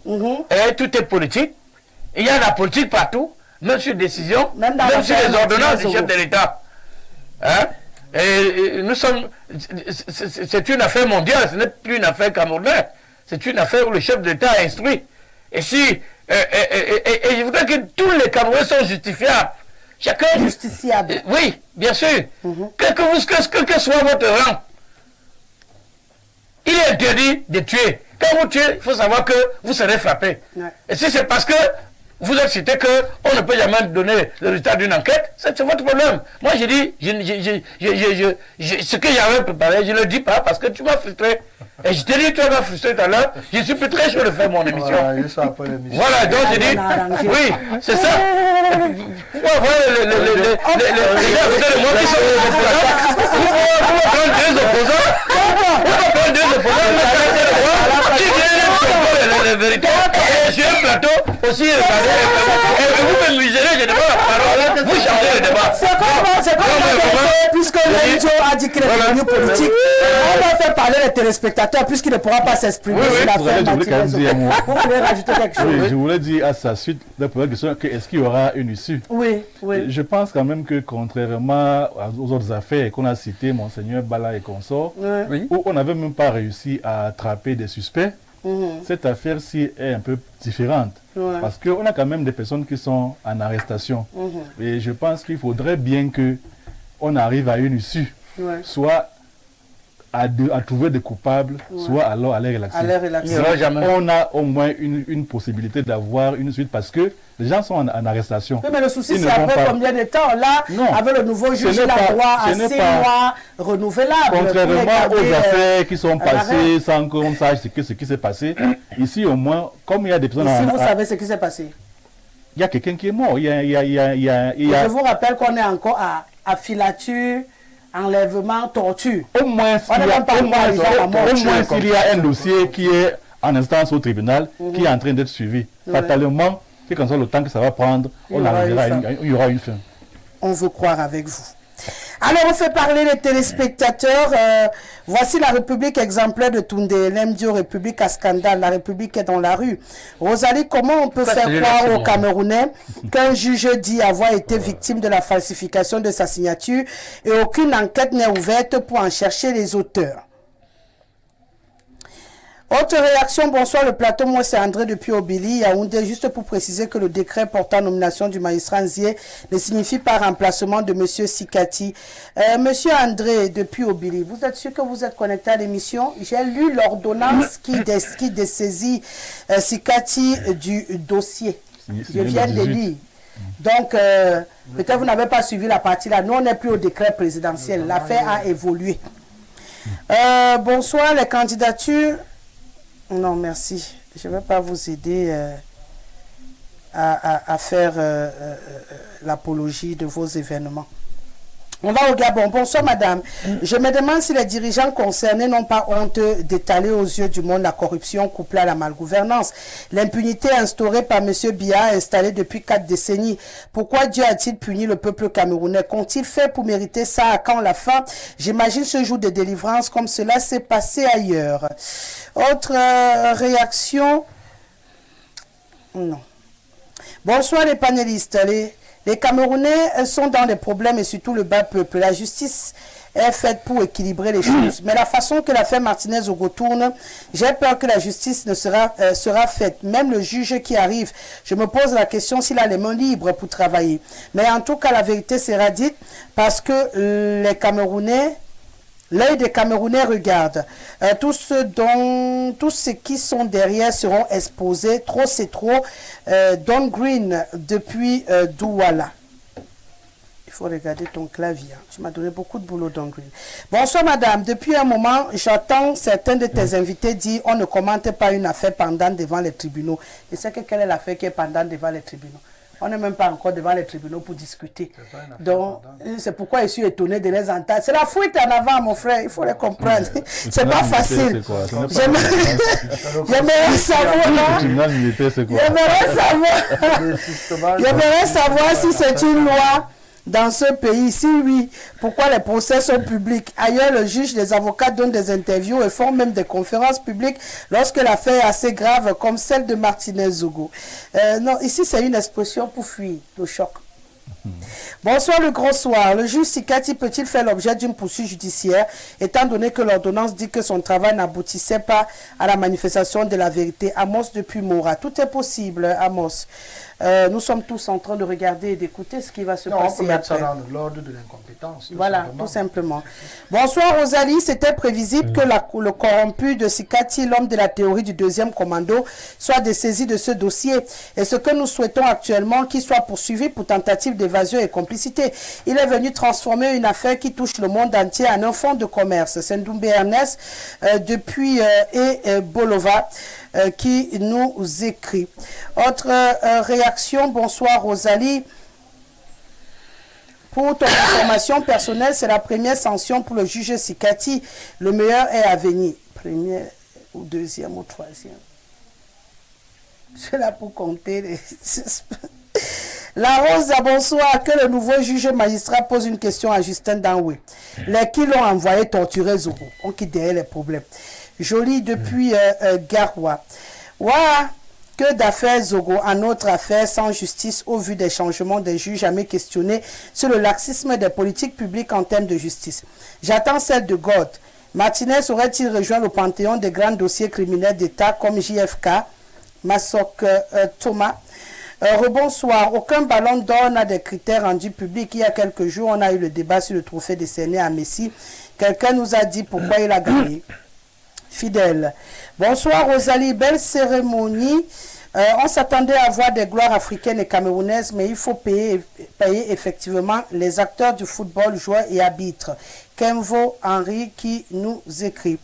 et tout est politique. Il y a la politique partout, même sur décision, même sur les ordonnances du chef de l'État. Hein? Et nous sommes... C'est une affaire mondiale, ce n'est plus une affaire camerounaise. c'est une affaire où le chef d'État a instruit. Et si, et je voudrais que tous les Camerounais soient justifiables. Chacun... Justiciable. Oui, bien sûr. Que soit votre rang, il est interdit de tuer. Quand vous tuez, il faut savoir que vous serez frappé. Ouais. Et si c'est parce que vous avez cité qu'on ne peut jamais donner le résultat d'une enquête, c'est votre problème. Moi, je dis, ce que j'avais préparé, je ne le dis pas parce que tu m'as frustré. Et je t'ai dit, tu m'as frustré tout à l'heure, je suis plus très chaud de faire mon émission. Voilà, donc je dis, oui, c'est ça. Vous voyez les gars, vous êtes moi qui sont les opposants. Vous me prendre deux opposants. Qui viennent la vérité. Et sur un plateau aussi, et vous me muselez, je demande la parole, vous changez le débat. C'est comme puisque Lenjo a dit qu'il est devenu politique, on va faire parler les téléspectateurs puisqu'il ne pourra pas s'exprimer sur l'affaire Martinez. Vous voulez rajouter quelque chose? Oui, je voulais dire à sa suite, la première question, est-ce qu'il y aura une issue? Oui, oui. Je pense quand même que contrairement aux autres affaires qu'on a citées, Monseigneur Bala et consorts, où on n'avait même pas réussi à attraper des suspects, cette affaire-ci est un peu différente. Parce qu'on a quand même des personnes qui sont en arrestation. Et je pense qu'il faudrait bien qu'on arrive à une issue, soit à trouver des coupables, soit alors à les relaxer. On a au moins une possibilité d'avoir une suite parce que les gens sont en arrestation. Oui, mais le souci, c'est après combien de temps? Là, avec le nouveau juge, il a droit à 6 mois renouvelables. Contrairement aux affaires qui sont passées sans qu'on sache ce qui s'est passé, ici au moins, comme il y a des personnes... Ici, vous savez ce qui s'est passé? Il y a quelqu'un qui est mort. Je vous rappelle qu'on est encore à filature, enlèvement, torture. Au moins, s'il y a un dossier qui est en instance au tribunal, qui est en train d'être suivi, fatalement, quel que soit le temps que ça va prendre, il y aura une fin. On veut croire avec vous. Alors, on fait parler les téléspectateurs. Voici la République exemplaire de Toundé, l'MDO République à scandale. La République est dans la rue. Rosalie, comment on peut faire croire aux Camerounais qu'un juge dit avoir été victime de la falsification de sa signature et aucune enquête n'est ouverte pour en chercher les auteurs? Autre réaction, bonsoir le plateau, moi c'est André depuis Obili, Yaoundé, juste pour préciser que le décret portant nomination du magistrat Nzié ne signifie pas remplacement de monsieur Sikati. Monsieur André depuis Obili, vous êtes sûr que vous êtes connecté à l'émission? J'ai lu l'ordonnance qui dessaisit Sikati du dossier. Je viens de lire. Donc, peut-être vous n'avez pas suivi la partie là. Nous, on n'est plus au décret présidentiel. L'affaire a évolué. Bonsoir, les candidatures. Non, merci. Je ne vais pas vous aider à faire l'apologie de vos événements. On va au Gabon. Bonsoir, madame. Je me demande si les dirigeants concernés n'ont pas honte d'étaler aux yeux du monde la corruption couplée à la malgouvernance. L'impunité instaurée par M. Biya, installée depuis 4 décennies. Pourquoi Dieu a-t-il puni le peuple camerounais? Qu'ont-ils fait pour mériter ça? À quand la fin? J'imagine ce jour de délivrance comme cela s'est passé ailleurs. Autre réaction? Non. Bonsoir les panélistes. Les Camerounais sont dans des problèmes et surtout le bas peuple. La justice est faite pour équilibrer les choses. Mais la façon que l'affaire Martinez-Ogo tourne, j'ai peur que la justice ne sera faite. Même le juge qui arrive, je me pose la question s'il a les mains libres pour travailler. Mais en tout cas, la vérité sera dite parce que les Camerounais... L'œil des Camerounais regarde. Tous ceux qui sont derrière seront exposés. Trop c'est trop. Don Green depuis Douala. Il faut regarder ton clavier. Tu m'as donné beaucoup de boulot, Don Green. Bonsoir, madame. Depuis un moment, j'entends certains de tes invités dire on ne commente pas une affaire pendante devant les tribunaux. Et c'est quelle est l'affaire qui est pendante devant les tribunaux? On n'est même pas encore devant les tribunaux pour discuter. Donc, c'est pourquoi je suis étonné de les entendre. C'est la fuite en avant, mon frère. Il faut les comprendre. C'est pas facile. J'aimerais savoir si c'est une loi dans ce pays. Si oui, pourquoi les procès sont publics? Ailleurs, le juge, les avocats donnent des interviews et font même des conférences publiques lorsque l'affaire est assez grave comme celle de Martinez-Ogo. Non, ici, c'est une expression pour fuir le choc. Bonsoir le grand soir. Le juge Sikati peut-il faire l'objet d'une poursuite judiciaire étant donné que l'ordonnance dit que son travail n'aboutissait pas à la manifestation de la vérité? Amos depuis Mora. Tout est possible, Amos. Nous sommes tous en train de regarder et d'écouter ce qui va se passer. On peut mettre après. ça dans l'ordre de l'incompétence. Voilà, tout simplement. Bonsoir Rosalie, c'était prévisible que le corrompu de Sikati, l'homme de la théorie du deuxième commando, soit dessaisi de ce dossier. Et ce que nous souhaitons actuellement, qu'il soit poursuivi pour tentative d'évasion et complicité. Il est venu transformer une affaire qui touche le monde entier en un fonds de commerce. C'est Ndoumbe Ernest depuis Bolova qui nous écrit. Autre réaction, bonsoir Rosalie. Pour ton information personnelle, c'est la première sanction pour le juge Sikati. Le meilleur est à venir. Première ou deuxième ou troisième. C'est là pour compter les... La Rose, bonsoir. Que le nouveau juge magistrat pose une question à Justin Danoué. Les qui l'ont envoyé torturer Zogo. On quitte derrière les problèmes. Jolie depuis Garoua. Ouah, que d'affaires Zogo en autre affaire sans justice au vu des changements des juges jamais questionnés sur le laxisme des politiques publiques en termes de justice. J'attends celle de God. Martinez aurait-il rejoint le panthéon des grands dossiers criminels d'État comme JFK, Massok Thomas? Rebonsoir. Aucun ballon d'or n'a des critères rendus publics. Il y a quelques jours, on a eu le débat sur le trophée décerné à Messi. Quelqu'un nous a dit pourquoi il a gagné. Fidèle. Bonsoir Rosalie, belle cérémonie. On s'attendait à voir des gloires africaines et camerounaises, mais il faut payer effectivement les acteurs du football, joueurs et arbitres. Kenvo Henry qui nous écrit.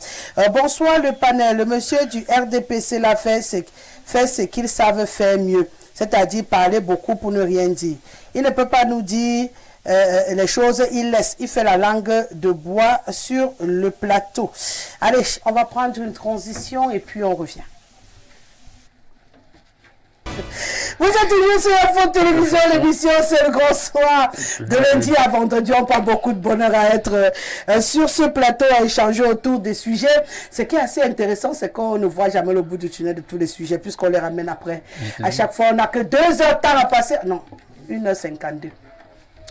Bonsoir le panel. Le monsieur du RDPC l'a fait ce qu'ils savent faire mieux, c'est-à-dire parler beaucoup pour ne rien dire. Il ne peut pas nous dire les choses, il fait la langue de bois sur le plateau. Allez, on va prendre une transition et puis on revient. Vous êtes toujours sur Info Télévision, l'émission c'est le grand soir. De lundi à vendredi, on prend beaucoup de bonheur à être sur ce plateau, à échanger autour des sujets. Ce qui est assez intéressant, c'est qu'on ne voit jamais le bout du tunnel de tous les sujets, puisqu'on les ramène après. À chaque fois, on n'a que 2 heures de temps à passer. Non, 1h52.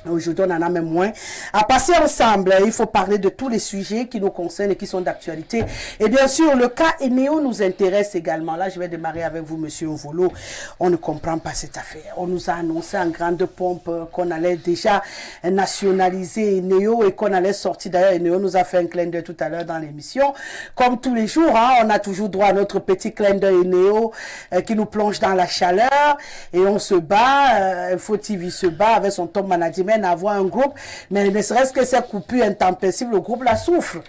Aujourd'hui, on en a même moins. À passer ensemble, il faut parler de tous les sujets qui nous concernent et qui sont d'actualité. Et bien sûr, le cas Eneo nous intéresse également. Là, je vais démarrer avec vous, monsieur Ovolo. On ne comprend pas cette affaire. On nous a annoncé en grande pompe qu'on allait déjà nationaliser Eneo et qu'on allait sortir. D'ailleurs, Eneo nous a fait un clin d'œil tout à l'heure dans l'émission. Comme tous les jours, hein, on a toujours droit à notre petit clin d'œil Eneo qui nous plonge dans la chaleur. Et on se bat. Info TV se bat avec son top management à avoir un groupe, mais ne serait-ce que ces coupures intempestives, le groupe la souffre.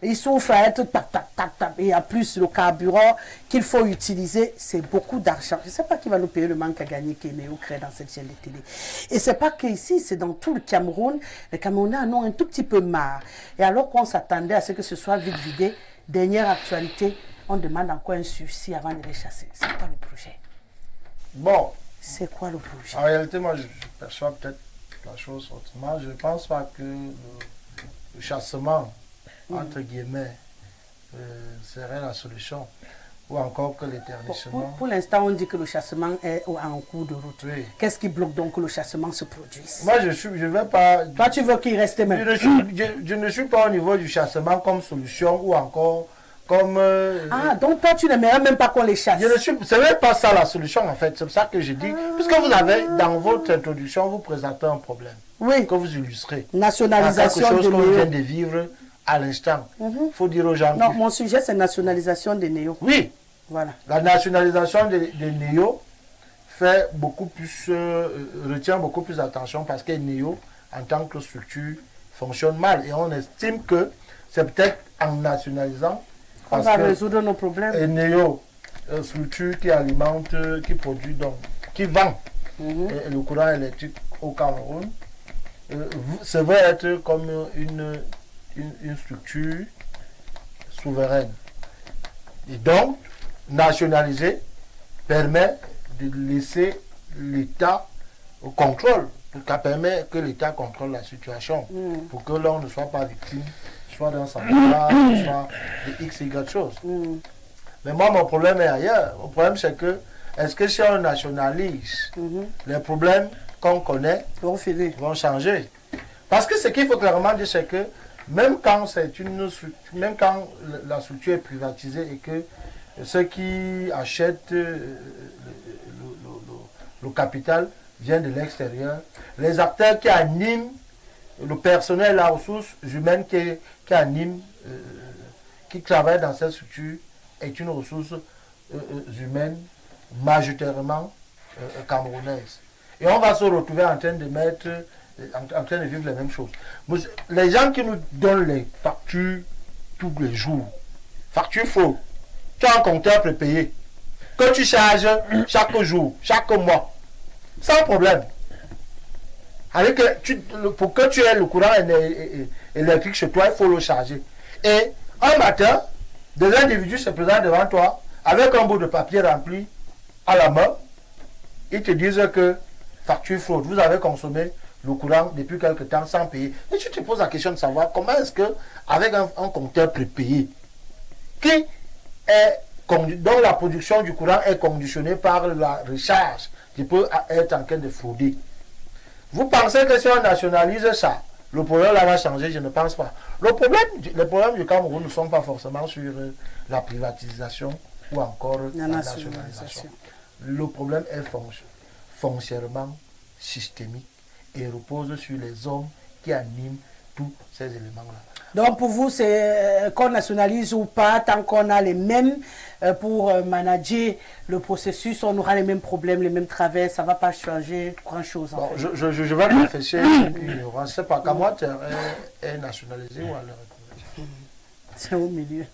Il souffre à être tac, tac, tac, tac. Et en plus, le carburant qu'il faut utiliser, c'est beaucoup d'argent. Je ne sais pas qui va nous payer le manque à gagner qu'Eneo crée dans cette chaîne de télé. Et c'est pas qu'ici, c'est dans tout le Cameroun. Les Camerounais en ont un tout petit peu marre. Et alors qu'on s'attendait à ce que ce soit vite vidé, dernière actualité, on demande encore un sursis avant de les chasser. C'est quoi le projet? Bon. C'est quoi le projet? En réalité, moi, je perçois peut-être la chose autrement. Je ne pense pas que le chassement, entre guillemets, serait la solution. Ou encore que l'éternissement. Pour l'instant, on dit que le chassement est en cours de route. Oui. Qu'est-ce qui bloque donc que le chassement se produise? Moi, je vais pas... Toi, tu veux qu'il reste même? Je ne suis pas au niveau du chassement comme solution ou encore comme... Ah, donc toi, tu n'aimerais même pas qu'on les chasse? Ce n'est pas ça la solution, en fait. C'est ça que je dis. Puisque vous avez, dans votre introduction, vous présentez un problème. Oui. Que vous illustrez. Nationalisation quelque chose de qu'on vient Néo. de vivre à l'instant. Il faut dire aux gens... Non, mon sujet, c'est nationalisation des Néo. Oui. Voilà. La nationalisation des Néo fait beaucoup plus, retient beaucoup plus d'attention parce que Néo, en tant que structure, fonctionne mal. Et on estime que c'est peut-être en nationalisant on va résoudre nos problèmes. Et Néo, structure qui alimente, qui produit donc, qui vend le courant électrique au Cameroun, ça va être comme une structure souveraine. Et donc, nationaliser permet de laisser l'État au contrôle, ça permet que l'État contrôle la situation, pour que l'on ne soit pas victime, soit d'un sabotage, soit de X, Y choses. Mais moi, mon problème est ailleurs. Mon problème, c'est que, est-ce que si on nationalise, les problèmes qu'on connaît vont changer. Parce que ce qu'il faut clairement dire, c'est que même quand la structure est privatisée et que ceux qui achètent le capital viennent de l'extérieur, les acteurs qui animent le personnel, la ressource humaine qui anime, qui travaille dans cette structure est une ressource humaine majoritairement camerounaise. Et on va se retrouver en train de vivre les mêmes choses. Les gens qui nous donnent les factures tous les jours, factures faux, tu as un compteur prépayé, que tu charges chaque jour, chaque mois, sans problème. Pour que tu aies le courant électrique chez toi, il faut le charger. Et un matin, des individus se présentent devant toi avec un bout de papier rempli à la main. Ils te disent que facture fraude, vous avez consommé le courant depuis quelque temps sans payer. Et tu te poses la question de savoir comment est-ce que, avec un compteur prépayé, dont la production du courant est conditionnée par la recharge, qui peut être en train de frauder. Vous pensez que si on nationalise ça, le problème là va changer? Je ne pense pas. Les problèmes du Cameroun ne sont pas forcément sur la privatisation ou encore la nationalisation. Le problème est foncièrement systémique et repose sur les hommes qui animent tous ces éléments-là. Donc pour vous, c'est qu'on nationalise ou pas, tant qu'on a les mêmes pour manager le processus, on aura les mêmes problèmes, les mêmes travers, ça ne va pas changer grand-chose. Bon, je vais confesser ignorant. Je ne sais pas, Kamwat est nationalisé ou à l'heure actuelle? C'est au milieu.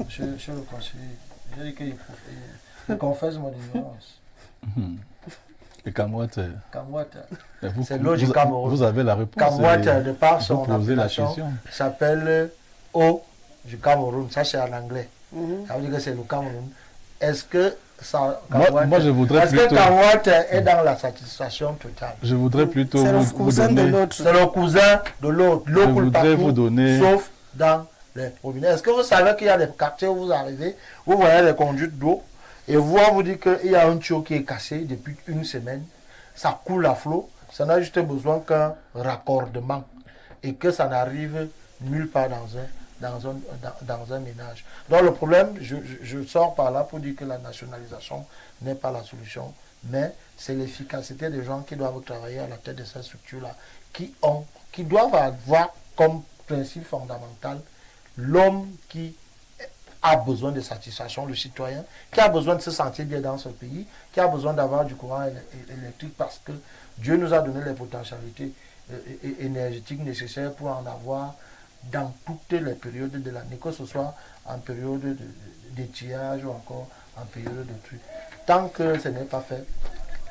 Je le conseiller. Je dis qu'il confesse mon ignorance. Et Kamwat, c'est logique Cameroun. Vous avez la réponse. Kamwat, de par son la appellation, s'appelle O du Cameroun. Ça, c'est en anglais. Ça veut dire que c'est le Cameroun. Est-ce que ça... Moi, je voudrais Est-ce que Kamwat est dans la satisfaction totale? Je voudrais plutôt c'est le cousin de l'autre. C'est le cousin de l'autre. Je voudrais vous donner... Sauf dans les robinets. Est-ce que vous savez qu'il y a des quartiers où vous arrivez, vous voyez les conduites d'eau, et vous dit qu'il y a un tuyau qui est cassé depuis une semaine, ça coule à flot, ça n'a juste besoin qu'un raccordement et que ça n'arrive nulle part dans un ménage. Donc le problème, je sors par là pour dire que la nationalisation n'est pas la solution, mais c'est l'efficacité des gens qui doivent travailler à la tête de cette structure-là, qui doivent avoir comme principe fondamental l'homme qui a besoin de satisfaction, le citoyen, qui a besoin de se sentir bien dans ce pays, qui a besoin d'avoir du courant électrique parce que Dieu nous a donné les potentialités énergétiques nécessaires pour en avoir dans toutes les périodes de l'année, que ce soit en période d'étiage ou encore en période de truc. Tant que ce n'est pas fait,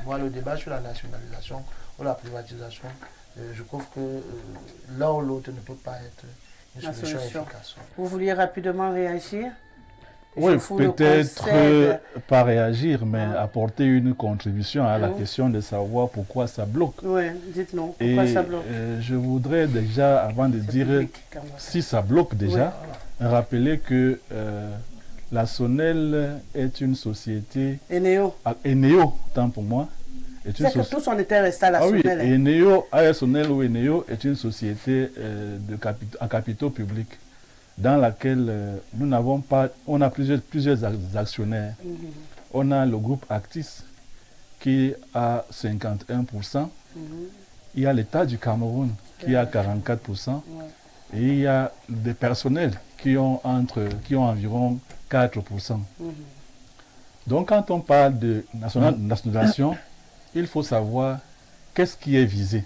moi le débat sur la nationalisation ou la privatisation, je trouve que l'un ou l'autre ne peut pas être une solution efficace. Vous vouliez rapidement réagir? Oui, peut-être pas réagir, mais apporter une contribution à la question de savoir pourquoi ça bloque. Oui, dites-nous, pourquoi ça bloque? Je voudrais déjà, avant de dire si ça bloque déjà, rappeler que la SONEL est une société... Eneo, tant pour moi. C'est que tous on était restés à la SONEL. Oui, Eneo, ASONEL ou Eneo est une société à capitaux publics, dans laquelle nous n'avons pas, on a plusieurs actionnaires. On a le groupe Actis qui a 51%, il y a l'État du Cameroun qui a 44%, et il y a des personnels qui ont environ 4%. Donc quand on parle de nationalisation, il faut savoir qu'est-ce qui est visé.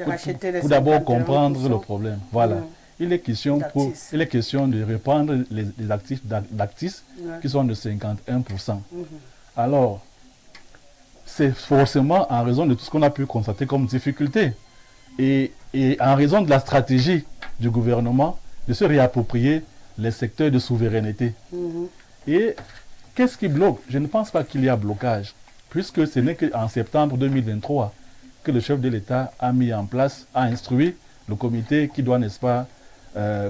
Pour d'abord comprendre le problème. Voilà. Il est question de reprendre les actifs d'Actis qui sont de 51%. Alors, c'est forcément en raison de tout ce qu'on a pu constater comme difficulté et en raison de la stratégie du gouvernement de se réapproprier les secteurs de souveraineté. Et qu'est-ce qui bloque? Je ne pense pas qu'il y a blocage, puisque ce n'est qu'en septembre 2023 que le chef de l'État a mis en place, a instruit le comité qui doit, n'est-ce pas,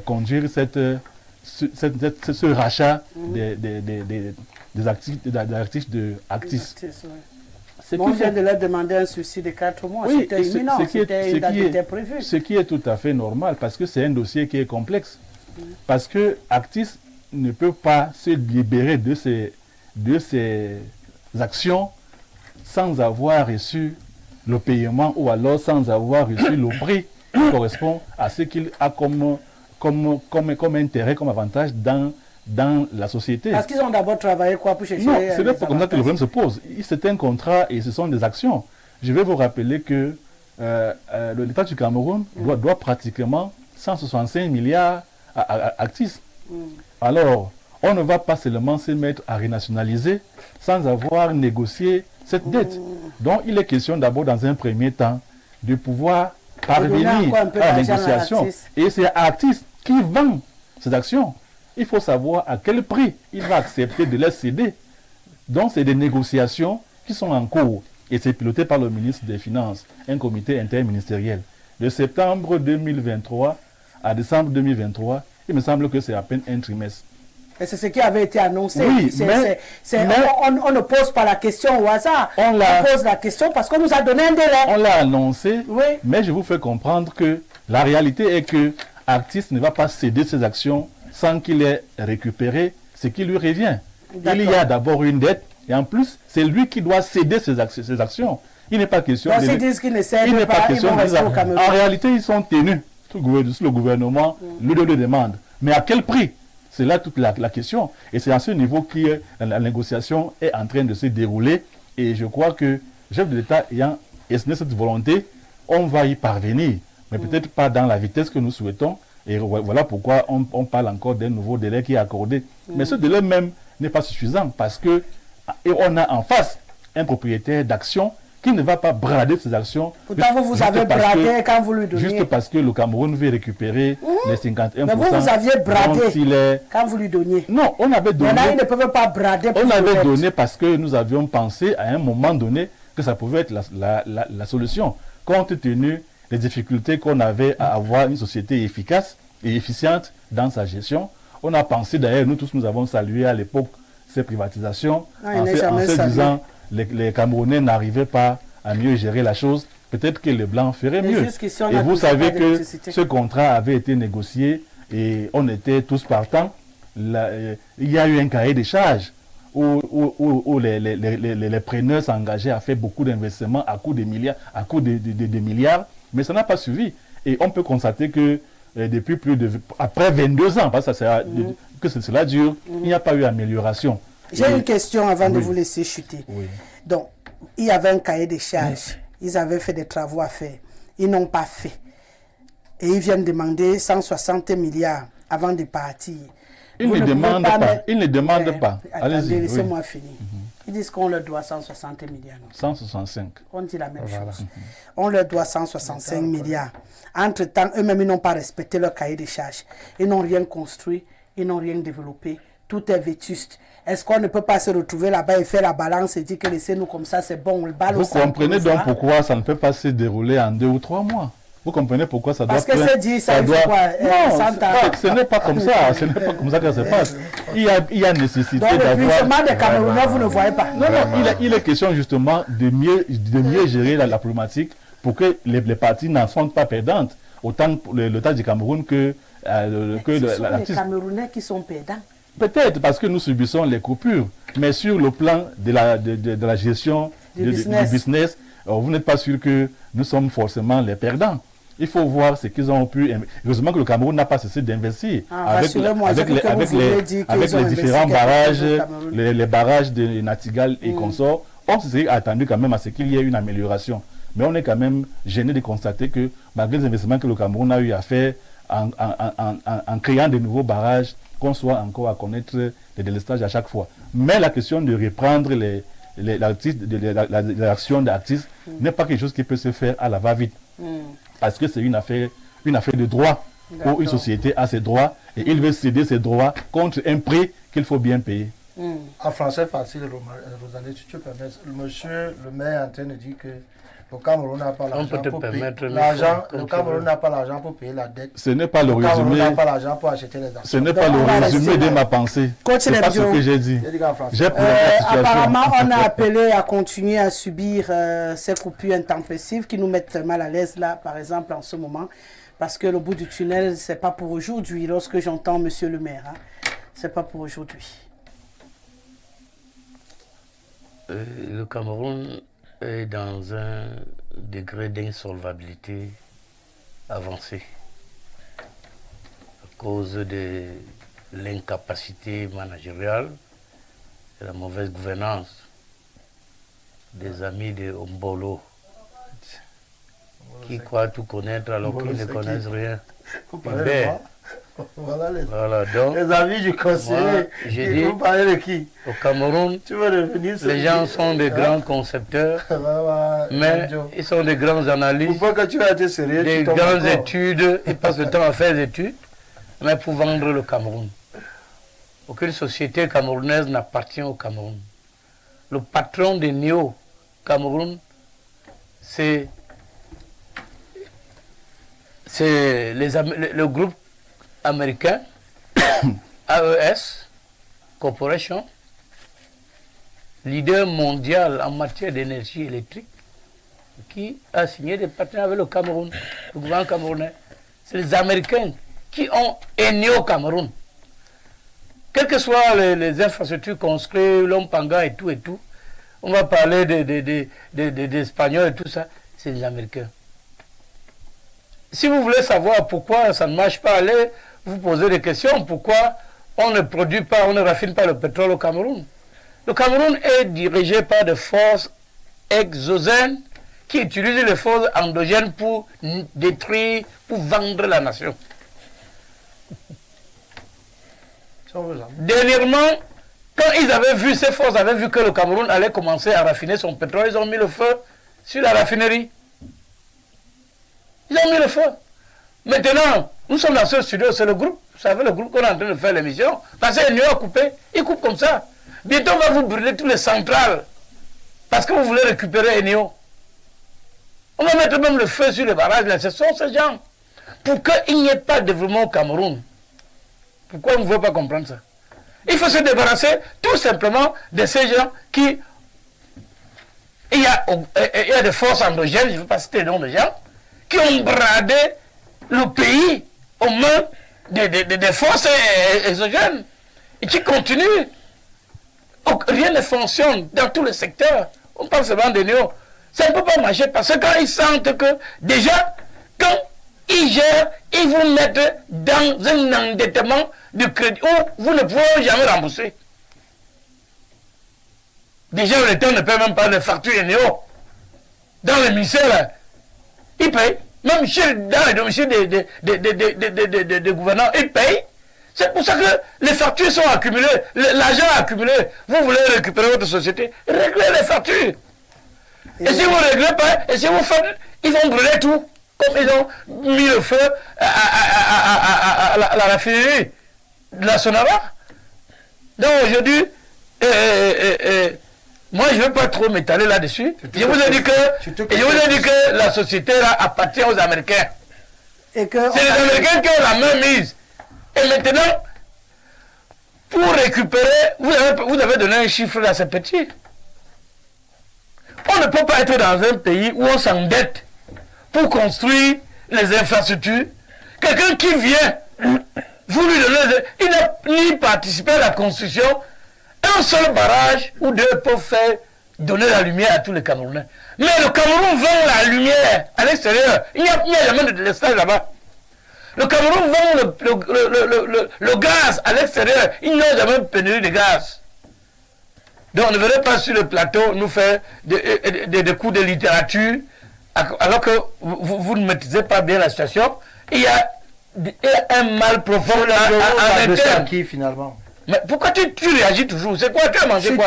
conduire ce rachat des actifs de Actis. c'est On vient de leur demander un sursis de 4 mois. Oui, C'était imminent, c'était une date qui était prévue. Ce qui est tout à fait normal, parce que c'est un dossier qui est complexe. Parce que Actis ne peut pas se libérer de ces actions sans avoir reçu le paiement ou alors sans avoir reçu le prix qui correspond à ce qu'il a comme intérêt, comme avantage dans la société. Parce qu'ils ont d'abord travaillé quoi pour chercher... Non, c'est pas comme ça que le problème se pose. C'est un contrat et ce sont des actions. Je vais vous rappeler que l'État du Cameroun doit pratiquement 165 milliards à Actis. Alors, on ne va pas seulement se mettre à renationaliser sans avoir négocié cette dette. Donc, il est question d'abord, dans un premier temps, de pouvoir parvenir à la négociation. Et c'est Actis qui vend ces actions. Il faut savoir à quel prix il va accepter de les céder. Donc, c'est des négociations qui sont en cours. Et c'est piloté par le ministre des Finances, un comité interministériel. De septembre 2023 à décembre 2023, il me semble que c'est à peine un trimestre. Et c'est ce qui avait été annoncé. Oui, on ne pose pas la question au hasard. On pose la question parce qu'on nous a donné un délai. On l'a annoncé, oui. Mais je vous fais comprendre que la réalité est que Actis ne va pas céder ses actions sans qu'il ait récupéré ce qui lui revient. Il y a d'abord une dette et en plus, c'est lui qui doit céder ses actions. Il n'est pas question de... Ils disent qu'ils ne cèdent pas, ils vont rester au Cameroun. En réalité, ils sont tenus. Le gouvernement le demande. Mais à quel prix? C'est là toute la question. Et c'est à ce niveau que la négociation est en train de se dérouler. Et je crois que le chef de l'État ayant estimé cette volonté, on va y parvenir. Mais peut-être pas dans la vitesse que nous souhaitons. Et voilà pourquoi on parle encore d'un nouveau délai qui est accordé. Mais ce délai même n'est pas suffisant parce que on a en face un propriétaire d'action qui ne va pas brader ses actions. Pourtant, vous avez bradé quand vous lui donniez. Juste parce que le Cameroun veut récupérer les 51%. Mais vous aviez bradé quand vous lui donniez. Non, on avait donné. Maintenant, ils ne peuvent pas brader. On avait donné parce que nous avions pensé à un moment donné que ça pouvait être la solution. Compte tenu des difficultés qu'on avait à avoir une société efficace et efficiente dans sa gestion, on a pensé d'ailleurs, nous tous nous avons salué à l'époque ces privatisations en se disant les Camerounais n'arrivaient pas à mieux gérer la chose, peut-être que les Blancs feraient mieux. Et vous savez que ce contrat avait été négocié et on était tous partants. Il y a eu un cahier des charges où les preneurs s'engageaient à faire beaucoup d'investissements à coût de milliards, mais ça n'a pas suivi. Et on peut constater que depuis après 22 ans, parce que cela dure, il n'y a pas eu amélioration. J'ai une question avant de vous laisser chuter. Oui. Donc, il y avait un cahier des charges. Ils avaient fait des travaux à faire. Ils n'ont pas fait. Et ils viennent demander 160 milliards avant de partir. Ils ne demandent pas. Ils ne demandent pas. Allez-y, laissez-moi finir. Ils disent qu'on leur doit 160 milliards. 165. On dit la même chose. On leur doit 165 milliards. Entre-temps, eux-mêmes, ils n'ont pas respecté leur cahier des charges. Ils n'ont rien construit. Ils n'ont rien développé. Tout est vétuste. Est-ce qu'on ne peut pas se retrouver là-bas et faire la balance et dire que laissez-nous comme ça, c'est bon, on le balle au centre. Vous comprenez donc pourquoi ça ne peut pas se dérouler en 2 ou 3 mois? Vous comprenez pourquoi ça doit... Parce que c'est dit, ça doit... Non, ce n'est pas comme ça. Ce n'est pas comme ça que ça se passe. Il y a nécessité d'avoir... Donc le glissement des Camerounais, vous ne voyez pas. Non, il est question justement de mieux gérer la problématique pour que les parties n'en soient pas perdantes. Autant pour l'État du Cameroun que ce sont les Camerounais qui sont perdants. Peut-être parce que nous subissons les coupures, mais sur le plan de la gestion du business, vous n'êtes pas sûr que nous sommes forcément les perdants. Il faut voir ce qu'ils ont pu... Heureusement que le Cameroun n'a pas cessé d'investir avec les différents barrages, les barrages de Natigal et consorts. On s'est attendu quand même à ce qu'il y ait une amélioration. Mais on est quand même gêné de constater que malgré les investissements que le Cameroun a eu à faire en créant de nouveaux barrages, qu'on soit encore à connaître les délestages à chaque fois. Mais la question de reprendre l'action d'Actis n'est pas quelque chose qui peut se faire à la va-vite. Parce que c'est une affaire de droit. Où une société a ses droits et il veut céder ses droits contre un prix qu'il faut bien payer. En français facile, Rosalie, si tu permets, monsieur le maire est en train de dire que Le Cameroun n'a pas On l'argent peut te pour payer permettre l'argent. comme Le tu Cameroun veux. n'a pas l'argent pour payer la dette. Ce n'est pas le Le Cameroun n'a résumé. pas l'argent pour acheter les Ce actions. n'est pas le on va résumé rester- de ma pensée. Continue, C'est pas ce Joe. que j'ai dit. Je dis en français. J'ai présenté la situation. Apparemment, on a appelé à continuer à subir ces coupures intempestives qui nous mettent mal à l'aise là, par exemple, en ce moment. Parce que le bout du tunnel, c'est pas pour aujourd'hui. Lorsque j'entends Monsieur le maire, hein, c'est pas pour aujourd'hui. Le Cameroun est dans un degré d'insolvabilité avancé à cause de l'incapacité managériale et la mauvaise gouvernance des amis de Ombolo qui croient tout connaître alors Ombolo, qu'ils ne c'est connaissent qui? rien. Vous parlez de Hubert. moi. Voilà Voilà, donc les amis du conseiller. Moi, j'ai dit- Vous parlez de qui? au Cameroun, Tu veux revenir sur les gens qui? sont des grands concepteurs, mais Joe. ils sont des grands analystes. Pourquoi quand tu vas être sérieux, Des tu tombes grandes encore. études, ils passent le temps à faire des études, mais pour vendre le Cameroun. Aucune société camerounaise n'appartient au Cameroun. Le patron des néo-Cameroun, c'est le groupe américain AES Corporation, leader mondial en matière d'énergie électrique, qui a signé des partenariats avec le Cameroun, le gouvernement camerounais. C'est les Américains qui ont aigné au Cameroun. Quelles que soient les infrastructures construites, l'Ompanga et tout, on va parler des Espagnols et tout ça, c'est les Américains. Si vous voulez savoir pourquoi ça ne marche pas, allez vous poser des questions. Pourquoi on ne produit pas, on ne raffine pas le pétrole au Cameroun? Le Cameroun est dirigé par des forces exogènes qui utilisent les forces endogènes pour détruire, pour vendre la nation. Ça, on veut jamais. Dernièrement, quand ils avaient vu, ces forces avaient vu que le Cameroun allait commencer à raffiner son pétrole, ils ont mis le feu sur la raffinerie. Ils ont mis le feu. Maintenant, nous sommes dans ce studio, c'est le groupe. Vous savez, le groupe qu'on est en train de faire l'émission. Parce que a coupé, il coupe comme ça. Bientôt, on va vous brûler toutes les centrales. Parce que vous voulez récupérer Eneo. On va mettre même le feu sur les barrages. Là. Ce sont ces gens. Pour qu'il n'y ait pas de développement au Cameroun. Pourquoi on ne veut pas comprendre ça? Il faut se débarrasser tout simplement de ces gens qui... Il y a des forces endogènes, je ne veux pas citer le nom de gens, qui ont bradé le pays aux mains des forces exogènes et qui continuent. Rien ne fonctionne dans tous les secteurs. On parle seulement des néo. Ça ne peut pas marcher parce que quand ils sentent que déjà, quand ils gèrent, ils vous mettent dans un endettement de crédit où vous ne pouvez jamais rembourser. Déjà, l'État ne paie même pas les factures des néo. Dans les ministères, ils payent. Même dans les domiciles des gouvernants, ils payent. C'est pour ça que les factures sont accumulées. L'argent est accumulé. Vous voulez récupérer votre société, réglez les factures. Et si vous ne réglez pas, et si vous faites, ils vont brûler tout. Comme ils ont mis le feu à la raffinerie de la Sonara. Donc aujourd'hui, moi je ne vais pas trop m'étaler là-dessus. Je vous ai dit que la société là appartient aux Américains. Et que C'est les Américains qui ont la main mise. Et maintenant, pour récupérer, vous avez donné un chiffre là, c'est petit. On ne peut pas être dans un pays où on s'endette pour construire les infrastructures. Quelqu'un qui vient, vous lui donnez, il n'a ni participé à la construction. Un seul barrage ou deux peuvent faire donner la lumière à tous les Camerounais. Mais le Cameroun vend la lumière à l'extérieur. Il n'y a jamais de délestage là-bas. Le Cameroun vend le gaz à l'extérieur. Il n'y a jamais de pénurie de gaz. Donc ne venez pas sur le plateau nous faire des cours de littérature alors que vous ne maîtrisez pas bien la situation. Il y a un mal profond à l'interne. Qui finalement? Mais pourquoi tu réagis toujours? C'est quoi? Tu as mangé quoi?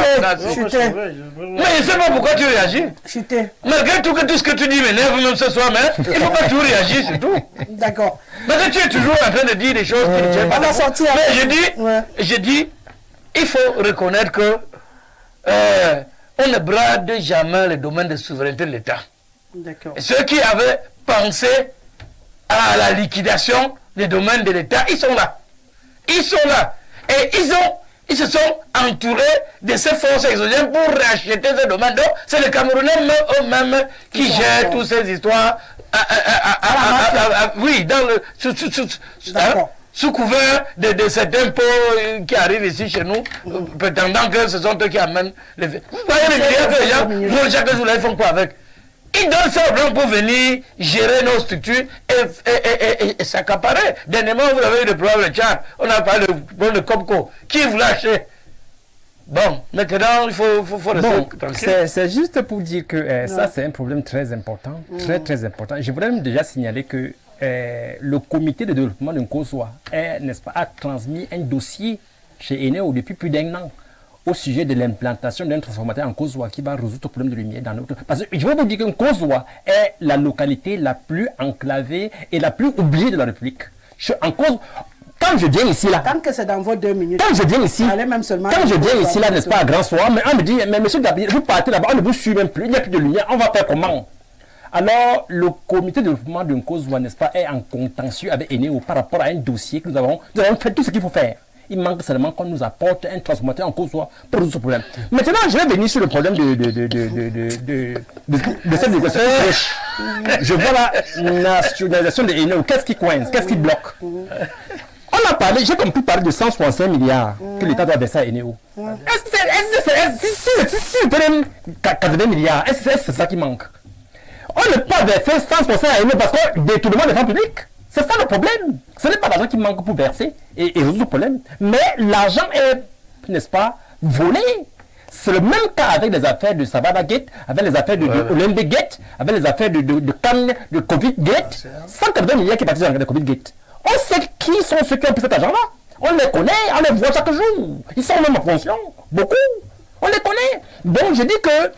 Chuté. Mais je ne sais pas pourquoi tu réagis. Chuté. Malgré tout, tout ce que tu dis m'énerve même ce soir, mais il ne faut pas toujours réagir, c'est tout. D'accord. Mais que tu es toujours en train de dire des choses qui ne tiennent pas. On va sortir. Mais je dis, il faut reconnaître que on ne brade jamais les domaines de souveraineté de l'État. D'accord. Et ceux qui avaient pensé à la liquidation des domaines de l'État, ils sont là. Ils sont là. Et ils se sont entourés de ces forces exogènes pour racheter ces domaines. Donc, c'est les Camerounais eux-mêmes qui gèrent toutes ces histoires. Oui, dans le, sous couvert de cet impôt qui arrive ici chez nous, prétendant que ce sont eux qui amènent les... Vous voyez les milliards que les gens, chaque jour, ils font quoi avec? Ils donnent ça aux blancs pour venir gérer nos structures et s'accaparer. Dernièrement, vous avez eu le problème de Tchad. On a parlé de Copco. Qui vous lâchez? Bon, maintenant, il faut rester tranquille. C'est juste pour dire que ça, c'est un problème très important. Très important. Je voudrais même déjà signaler que le comité de développement de Nkozwa, n'est-ce pas, a transmis un dossier chez Eneo depuis plus d'1 an au sujet de l'implantation d'un transformateur en Nkozwa qui va résoudre le problème de lumière dans notre... Parce que je veux vous dire que Nkozwa est la localité la plus enclavée et la plus oubliée de la République. Quand je viens ici là... Tant que c'est dans vos 2 minutes... Quand je viens ici, là, n'est-ce pas, à Grand Soir, mais on me dit, mais monsieur Gabriel, vous partez là-bas, on ne vous suit même plus, il n'y a plus de lumière, on va faire comment? Alors, le comité de développement de Nkozwa, n'est-ce pas, est en contentieux avec Eneo par rapport à un dossier que nous avons fait tout ce qu'il faut faire. Il manque seulement qu'on nous apporte un transformateur en Nkozwa pour résoudre ce problème. Maintenant, je vais venir sur le problème de cette négociation. Je vois la nationalisation de Eneo. Qu'est-ce qui coince? Qu'est-ce qui bloque? On a parlé, j'ai compris parler de 165 milliards que l'État doit verser à Eneo. Si c'est 80 milliards, est-ce que c'est ça qui manque? On ne peut pas verser 160 à Eneo parce qu'on détournement des fonds publics. C'est ça le problème. Ce n'est pas l'argent qui manque pour verser et résoudre le problème. Mais l'argent est, n'est-ce pas, volé. C'est le même cas avec les affaires de Savannah Gate, avec les affaires de Olymbe Gate, avec les affaires de Cannes, de Covid Gate. 180 milliards qui partent dans le Covid Gate. On sait qui sont ceux qui ont pris cet argent-là. On les connaît, on les voit chaque jour. Ils sont même en fonction. Beaucoup. On les connaît. Donc je dis que,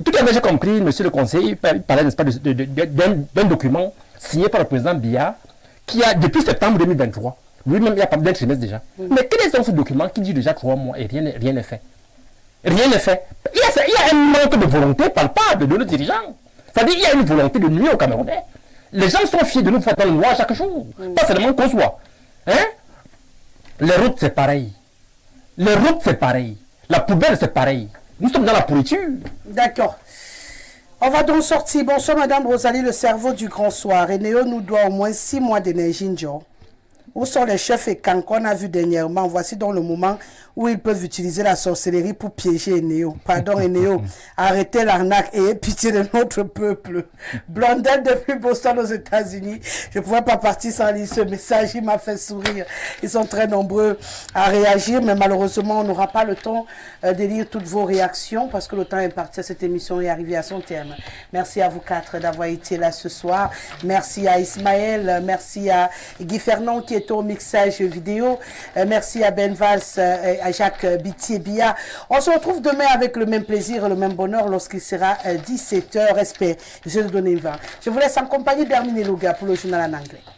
tout à l'heure j'ai compris, monsieur le conseiller, il parlait, n'est-ce pas, d'un document signé par le président Biya, qui a, depuis septembre 2023, lui-même, il y a pas d'un trimestre déjà. Mais quel est ce document qui dit déjà 3 mois et rien n'est fait? Rien n'est fait. Il y a un manque de volonté palpable de nos dirigeants. C'est-à-dire qu'il y a une volonté de nuire aux Camerounais. Les gens sont fiers de nous faire dans le noir chaque jour. Pas seulement qu'on soit. Hein? Les routes, c'est pareil. Les routes, c'est pareil. La poubelle, c'est pareil. Nous sommes dans la pourriture. D'accord. On va donc sortir. Bonsoir, Madame Rosalie, le cerveau du grand soir. Eneo nous doit au moins 6 mois d'énergie. Où sont les chefs et quand qu'on a vu dernièrement? Voici donc le moment où ils peuvent utiliser la sorcellerie pour piéger Eneo. Pardon, Eneo. Arrêtez l'arnaque et pitié de notre peuple. Blondel depuis Boston aux États-Unis. Je ne pouvais pas partir sans lire ce message. Il m'a fait sourire. Ils sont très nombreux à réagir, mais malheureusement, on n'aura pas le temps de lire toutes vos réactions parce que le temps imparti à cette émission est arrivé à son terme. Merci à vous 4 d'avoir été là ce soir. Merci à Ismaël. Merci à Guy Fernand qui est au mixage vidéo. Merci à Ben Valls et à Jacques Bitiébia. On se retrouve demain avec le même plaisir et le même bonheur lorsqu'il sera 17h. Respect. Je vais vous donner 20. Je vous laisse en compagnie d'Hermine Elouga pour le journal en anglais.